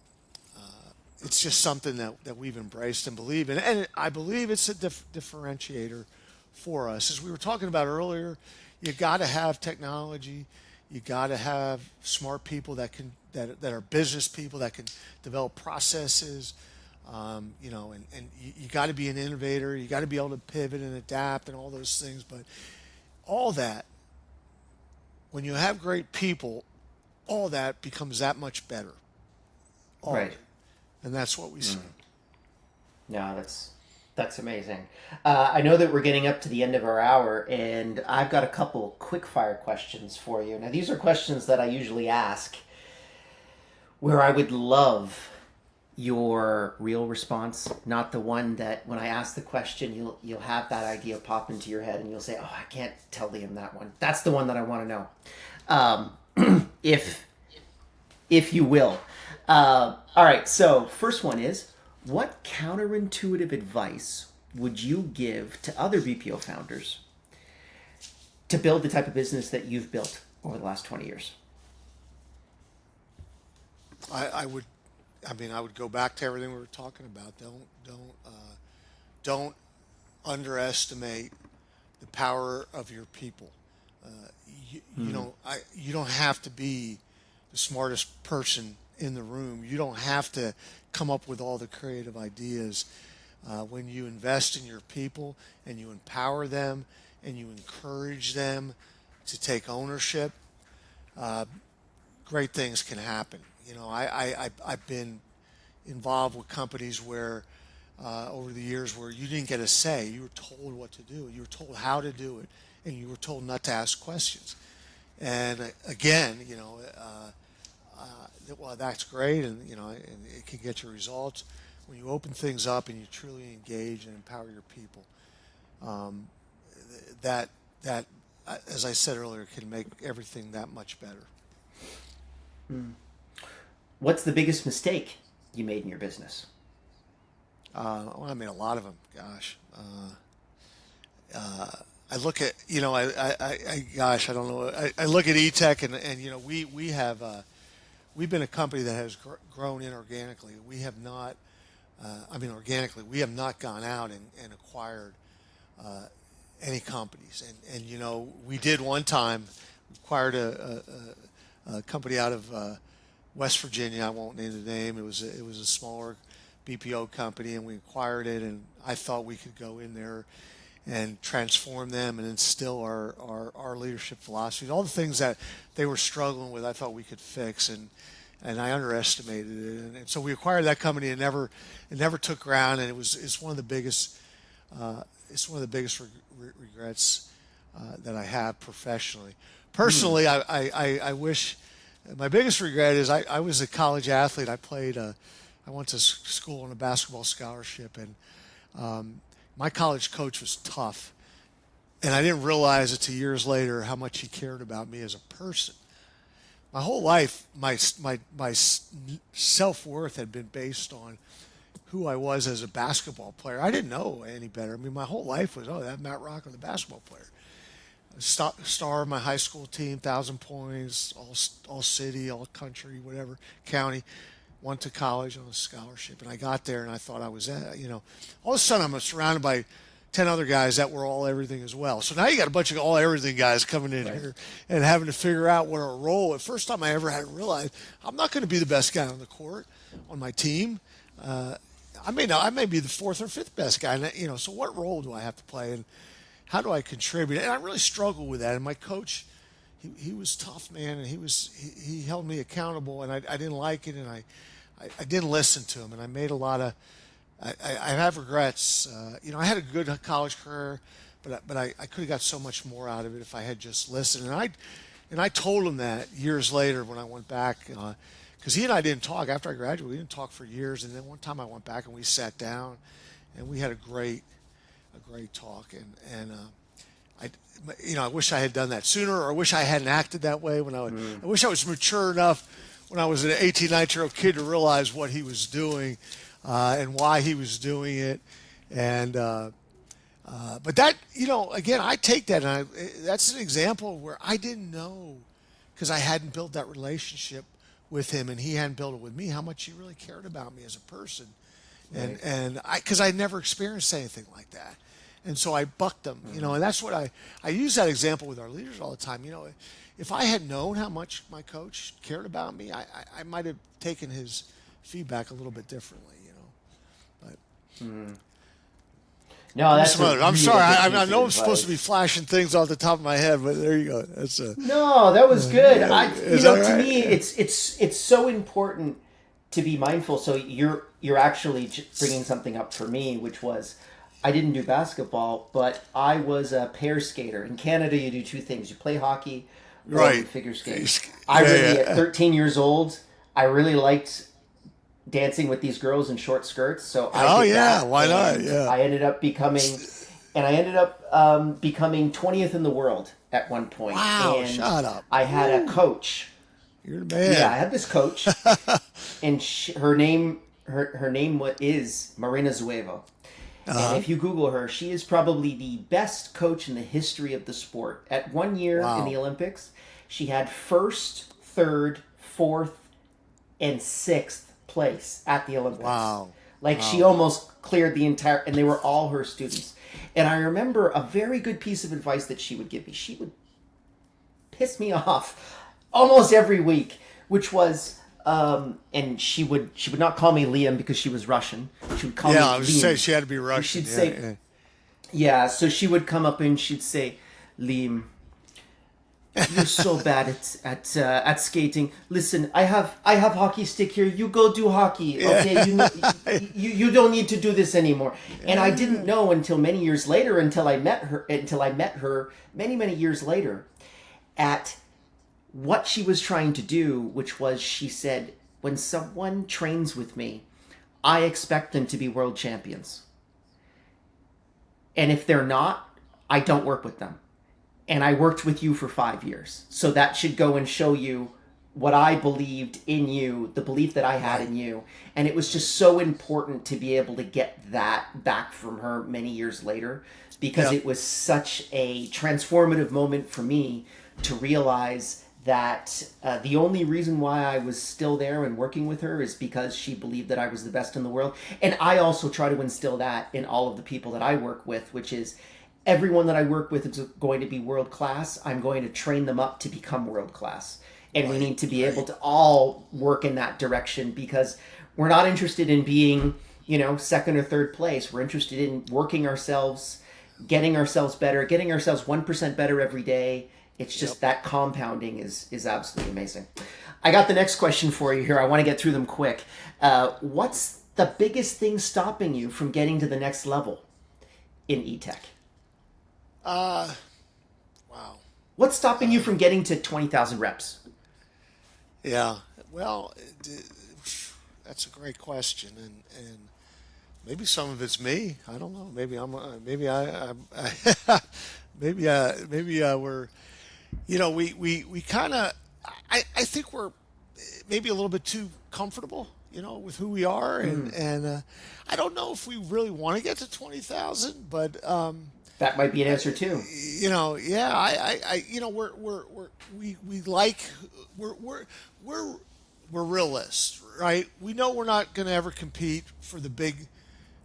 it's just something that we've embraced and believe in. And I believe it's a differentiator for us. As we were talking about earlier, you got to have technology. You got to have smart people that are business people that can develop processes. And you got to be an innovator. You got to be able to pivot and adapt and all those things. But all that, when you have great people, all that becomes that much better. All of Right. it. And that's what we see. No, that's amazing. I know that we're getting up to the end of our hour, and I've got a couple quick fire questions for you. Now, these are questions that I usually ask, where I would love your real response, not the one that when I ask the question, you'll have that idea pop into your head, and you'll say, "Oh, I can't tell Liam that one." That's the one that I want to know, if you will. All right. So, first one is, what counterintuitive advice would you give to other BPO founders to build the type of business that you've built over the last 20 years? I would, I would go back to everything we were talking about. Don't underestimate the power of your people. Uh, you don't have to be the smartest person in the room. You don't have to come up with all the creative ideas. When you invest in your people and you empower them and you encourage them to take ownership, great things can happen. I've been involved with companies where over the years where you didn't get a say. You were told what to do. You were told how to do it, and you were told not to ask questions. And again, well, that's great, and and it can get you results when you open things up and you truly engage and empower your people. Um, that, as I said earlier, can make everything that much better. What's the biggest mistake you made in your business? Well, I made a lot of them. Gosh, I look at gosh, I don't know. I look at Etech, and we have we've been a company that has grown inorganically. We have not. Organically, we have not gone out and acquired any companies. And we did one time acquired a company out of West Virginia. I won't name the name. It was a smaller BPO company, and we acquired it. And I thought we could go in there and transform them and instill our leadership philosophy. All the things that they were struggling with, I thought we could fix. And I underestimated it, and so we acquired that company, and it never took ground, and it's one of the biggest regrets that I have professionally. Personally, I wish, my biggest regret is I was a college athlete. I went to school on a basketball scholarship, and my college coach was tough, and I didn't realize it till years later how much he cared about me as a person. My whole life, my self-worth had been based on who I was as a basketball player. I didn't know any better. My whole life was, that Matt Rocco, the basketball player. star of my high school team, 1,000 points, all city, all country, whatever county. Went to college on a scholarship, and I got there, and I thought I was, all of a sudden I'm surrounded by 10 other guys that were all everything as well. So now you got a bunch of all everything guys coming in Right. here and having to figure out what our role. The first time I ever had to realize I'm not going to be the best guy on the court on my team. I may be the fourth or fifth best guy, so what role do I have to play, and how do I contribute? And I really struggled with that. And my coach, he was tough, man, and he held me accountable, and I didn't like it, and I didn't listen to him, and I made a lot of I have regrets. I had a good college career, but I could have got so much more out of it if I had just listened. And I told him that years later when I went back, because he and I didn't talk after I graduated. We didn't talk for years, and then one time I went back and we sat down, and we had a great talk. I wish I had done that sooner, or I wish I hadn't acted that way when I wish I was mature enough when I was an 18, 19-year-old kid to realize what he was doing and why he was doing it. But that, again, I take that, and that's an example where I didn't know, because I hadn't built that relationship with him and he hadn't built it with me, how much he really cared about me as a person. Right. And because I never experienced anything like that. And so I bucked them, and that's what I use that example with our leaders all the time. If I had known how much my coach cared about me, I might have taken his feedback a little bit differently, But No, that's a I'm really sorry, good I piece of know I'm supposed to be advice. flashing things off the top of my head, but there you go. That's No, that was good. is that To right? me, it's so important to be mindful. So you're actually bringing something up for me, which was I didn't do basketball, but I was a pair skater. In Canada, you do two things: you play hockey or you Right. figure skate. Yeah, At 13 years old, I really liked dancing with these girls in short skirts. So Oh I did yeah, that, why not? and Yeah. I ended up becoming 20th in the world at one point. Wow, And shut up. I had a coach. You're the man. Yeah, I had this coach, and her name is Marina Zuevo. And if you Google her, she is probably the best coach in the history of the sport. At one year in the Wow. Olympics, she had first, third, fourth, and sixth place at the Olympics. Wow. Like she almost cleared the entire, and they were all her students. And I remember a very good piece of advice that she would give me. She would piss me off almost every week, which was, and she would not call me Liam because she was Russian. She would call me Yeah, I was Liam. saying she had to be Russian. She'd Yeah, say, yeah. yeah, so she would come up and she'd say, Liam, you're so bad at skating. Listen, I have hockey stick here. You go do hockey. Okay, you don't need to do this anymore. And I didn't know until many years later, until I met her many years later, at what she was trying to do, which was she said, when someone trains with me, I expect them to be world champions. And if they're not, I don't work with them. And I worked with you for 5 years. So that should go and show you what I believed in you, the belief that I had in you. And it was just so important to be able to get that back from her many years later, because Yep. it was such a transformative moment for me to realize that the only reason why I was still there and working with her is because she believed that I was the best in the world. And I also try to instill that in all of the people that I work with, which is everyone that I work with is going to be world class. I'm going to train them up to become world class. And we need to be able to all work in that direction, because we're not interested in being, second or third place. We're interested in working ourselves, getting ourselves better, getting ourselves 1% better every day. It's just that compounding is absolutely amazing. I got the next question for you here. I want to get through them quick. What's the biggest thing stopping you from getting to the next level in Etech? Wow. What's stopping you from getting to 20,000 reps? Yeah. Well, that's a great question, and maybe some of it's me. I don't know. Maybe we're, we kind of. I think we're maybe a little bit too comfortable, with who we are, and I don't know if we really want to get to 20,000, but That might be an answer too. Yeah, we like, we're, we're, we're, we're realists, right? We know we're not going to ever compete for the big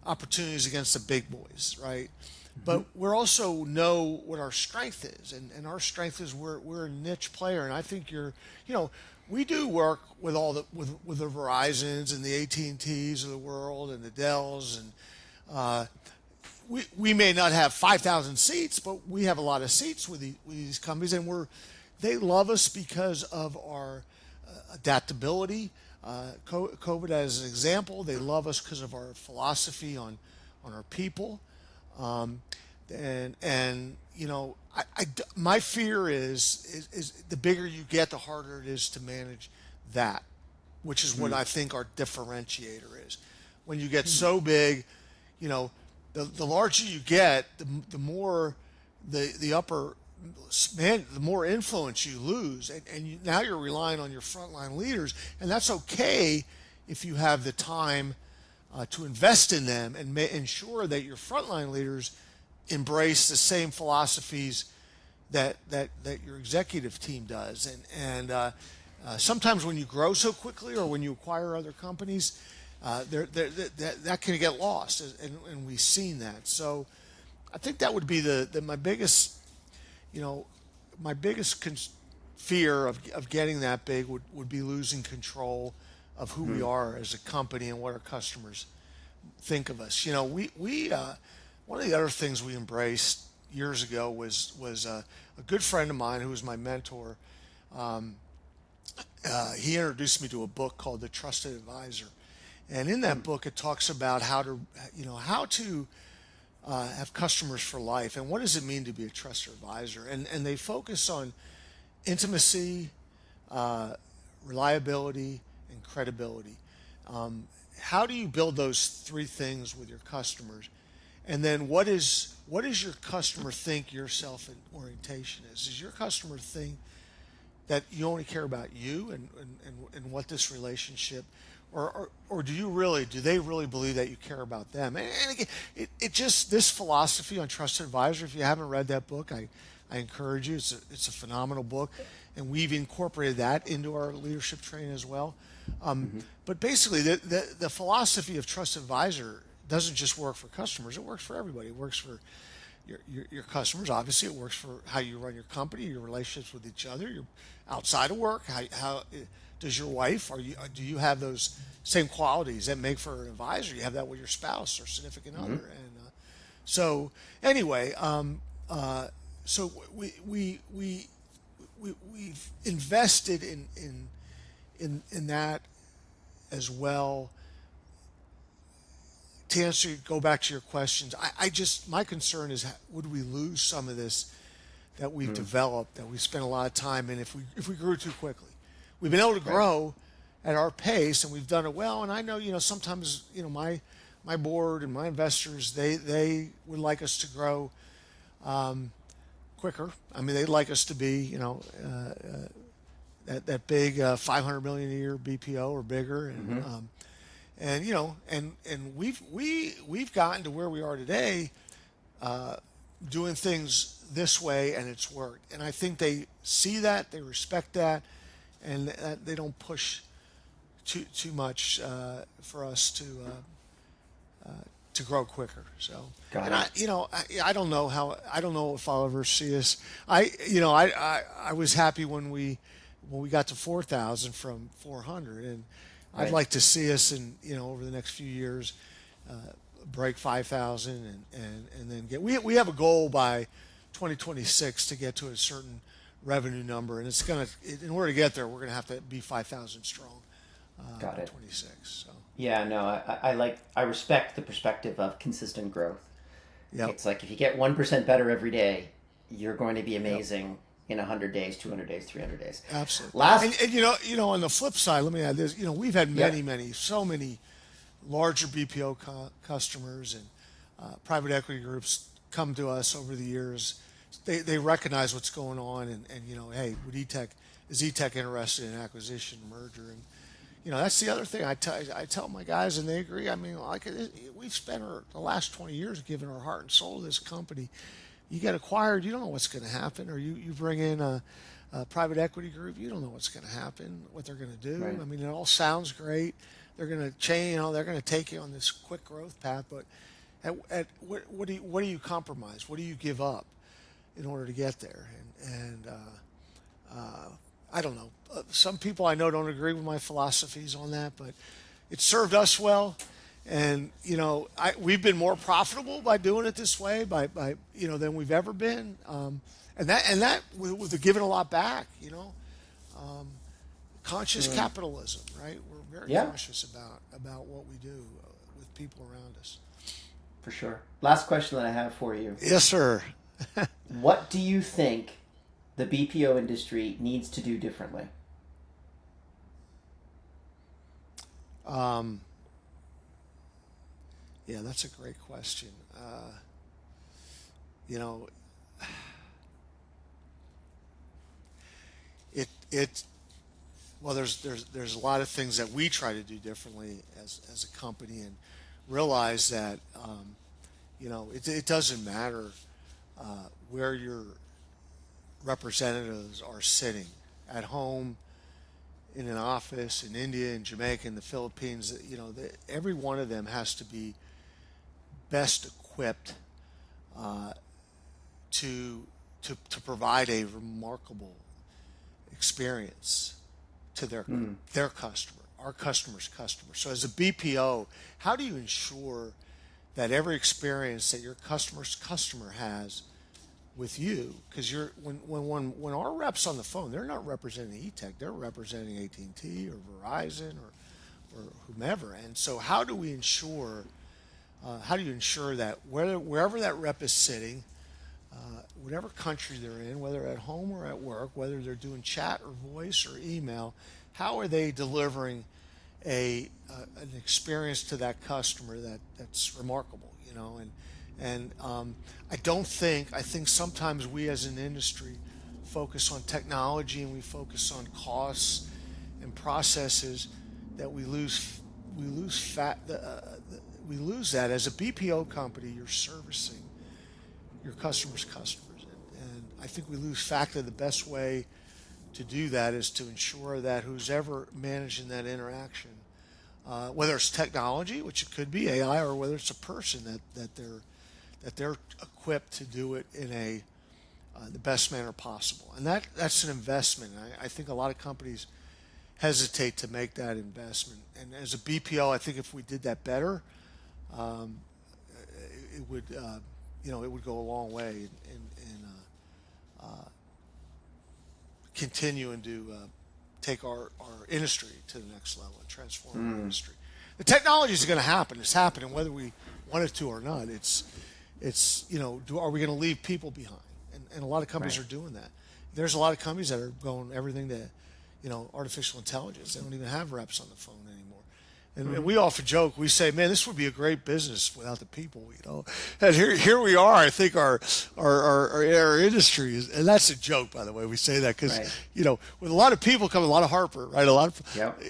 opportunities against the big boys, right? Hmm. But we're also know what our strength is, and our strength is we're a niche player, and I think we do work with all with the Verizons and the AT&Ts of the world and the Dells, and we may not have 5,000 seats, but we have a lot of seats with these companies, and they love us because of our adaptability. COVID as an example, they love us because of our philosophy on our people, um, and my fear is the bigger you get, the harder it is to manage that, which is what Mm. I think our differentiator is. When you get so big, you know, the larger you get, the more the upper man, the more influence you lose, and now you're relying on your frontline leaders, and that's okay if you have the time to invest in them and ensure that your frontline leaders embrace the same philosophies that your executive team does. And sometimes when you grow so quickly or when you acquire other companies, that can get lost, and we've seen that. So I think that would be my biggest, you know, my biggest fear of getting that big would be losing control of who we Mm. are as a company and what our customers think of us. One of the other things we embraced years ago was a good friend of mine who was my mentor. Um, he introduced me to a book called The Trusted Advisor, and in that Mm. book it talks about how to have customers for life, and what does it mean to be a trusted advisor. And they focus on intimacy, uh, reliability, and credibility. Um, how do you build those three things with your customers? And then what does your customer think your self orientation is? Does your customer think that you only care about you and what this relationship, or do they really believe that you care about them? And again, it just, this philosophy on trusted advisor, if you haven't read that book, I encourage you. It's a phenomenal book, and we've incorporated that into our leadership training as well. Hmm. But basically, the philosophy of trusted advisor doesn't just work for customers; it works for everybody. It works for your customers. Obviously, it works for how you run your company, your relationships with each other, your outside of work. How does your wife, do you have those same qualities that make for an advisor? You have that with your spouse or significant other. Hmm. So anyway, so we've invested in that as well. To go back to your questions, I just, my concern is, would we lose some of this that we've Mm. developed, that we spent a lot of time in, if we grew too quickly? We've been able to Right. grow at our pace, and we've done it well. And I know, sometimes, my board and my investors, they would like us to grow quicker. I mean, they'd like us to be, that big 500 million a year BPO or bigger, Hmm. and we've gotten to where we are today, doing things this way, and it's worked. And I think they see that, they respect that, and they don't push too much for us to grow quicker. So, Got and it. I don't know I don't know if I'll ever see us. I was happy when we got to 4,000 from 400, and I'd Right. like to see us over the next few years, uh, break 5,000, and then we have a goal by 2026 to get to a certain revenue number, and in order to get there, we're gonna have to be 5,000 strong Got by it. 26. So, Yeah, no, I respect the perspective of consistent growth. yep, It's like if you get 1% better every day, you're going to be yep. amazing in 100 days, 200 days, 300 days. Absolutely. And, Last, and on the flip side, let me add this. We've had yeah, so many larger BPO customers and private equity groups come to us over the years. They recognize what's going on, and hey, is Etech interested in acquisition, merger? And That's the other thing I tell my guys, and they agree. I mean, like we've spent the last 20 years giving our heart and soul to this company. You get acquired, you don't know what's going to happen, or you bring in a private equity group, you don't know what's going to happen, what they're going to do. Right. I mean, it all sounds great. They're going to change, they're going to take you on this quick growth path, but what do you compromise? What do you give up in order to get there? I don't know. Some people I know don't agree with my philosophies on that, but it served us well. And we've been more profitable by doing it this way, by than we've ever been. And that with giving a lot back. Conscious capitalism, right? We're very Yeah, conscious about what we do with people around us. for sure. Last question that I have for you. Yes, sir. What do you think the BPO industry needs to do differently? Yeah, that's a great question. You know, it well, there's a lot of things that we try to do differently as a company, and realize that it doesn't matter where your representatives are sitting, at home, in an office, in India, in Jamaica, in the Philippines. Every one of them has to be best equipped to provide a remarkable experience to their customer, our customer's customer. So as a BPO, how do you ensure that every experience that your customer's customer has with you, because when our reps on the phone, they're not representing Etech, they're representing AT&T or Verizon or whomever. And so how do you ensure that wherever that rep is sitting, whatever country they're in, whether at home or at work, whether they're doing chat or voice or email, how are they delivering an experience to that customer that's remarkable, and I think sometimes we as an industry focus on technology and we focus on costs and processes that we lose that. As a BPO company, you're servicing your customers' customers, and I think we lose fact that the best way to do that is to ensure that who's ever managing that interaction, whether it's technology, which it could be AI, or whether it's a person, that they're equipped to do it in the best manner possible. And that's an investment. I think a lot of companies hesitate to make that investment. And as a BPO, I think if we did that better, it would it would go a long way in continuing to take our industry to the next level and transform our industry. The technology is going to happen. It's happening whether we want it to or not. Are we going to leave people behind? And a lot of companies Right. are doing that. There's a lot of companies that are going everything to artificial intelligence. They don't even have reps on the phone anymore. And we often joke. We say, "Man, this would be a great business without the people." And here we are. I think our industry is, and that's a joke, by the way. We say that because Right. with a lot of people come a lot of Harper, right? A lot of Yep.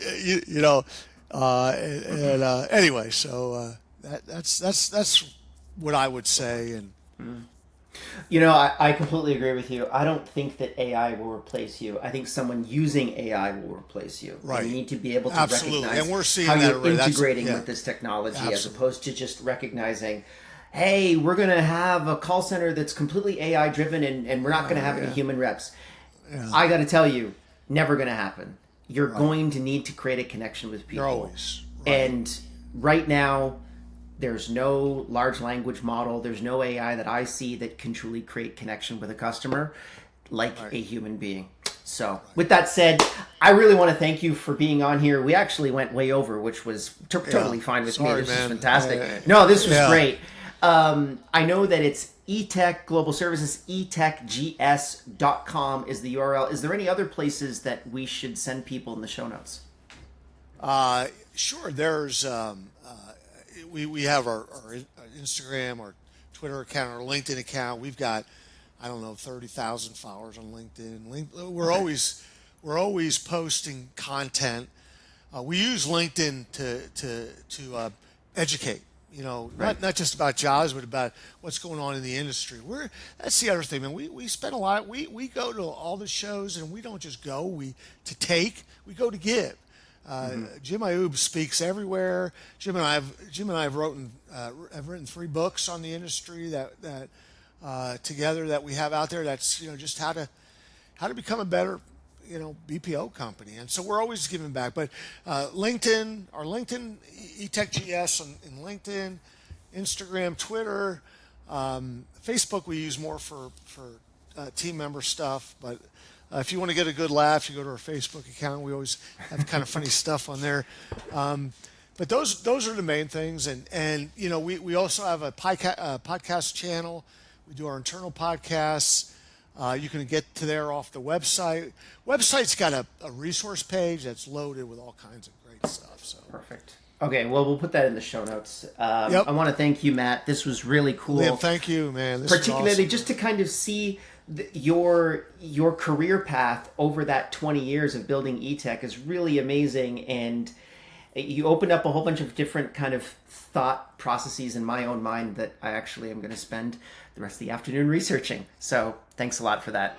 Anyway, so that's what I would say. And I completely agree with you. I don't think that AI will replace you. I think someone using AI will replace you. Right. And you need to be able to Absolutely. recognize And we're seeing how that you're already. integrating Yeah. with this technology, as Absolutely. opposed to just recognizing, hey, we're going to have a call center that's completely AI driven, and we're not going to have any human reps. Yeah. I got to tell you, never going to happen. You're Right. going to need to create a connection with people. You're always right. And right now, there's no large language model. There's no AI that I see that can truly create connection with a customer like a human being. So with that said, I really want to thank you for being on here. We actually went way over, which was totally fine with me. Sorry, This man. was fantastic. No, this was Yeah. great. I know that it's Etech Global Services, etechgs.com is the URL. Is there any other places that we should send people in the show notes? Sure. There's we have our Instagram, our Twitter account, our LinkedIn account. We've got 30,000 followers on LinkedIn. We're always posting content We use LinkedIn to educate. You know, Right. not just about jobs, but about what's going on in the industry. That's the other thing, man. We spend a lot. We go to all the shows, and we don't just go. We go to give. Jim Ayub speaks everywhere. Jim and I have written 3 books on the industry that together that we have out there. That's just how to become a better BPO company. And so we're always giving back. But LinkedIn, our LinkedIn, Etech GS in LinkedIn, Instagram, Twitter, Facebook we use more for team member stuff. But if you want to get a good laugh, you go to our Facebook account. We always have kind of funny stuff on there. But those are the main things. And we also have a podcast channel. We do our internal podcasts. You can get to there off the website. Website's got a resource page that's loaded with all kinds of great stuff. So Perfect. Okay, well, we'll put that in the show notes. Yep. I want to thank you, Matt. This was really cool. Liam, thank you, man. This was Particularly awesome. just to kind of see your career path over that 20 years of building Etech is really amazing, and you opened up a whole bunch of different kind of thought processes in my own mind that I actually am going to spend the rest of the afternoon researching. So thanks a lot for that.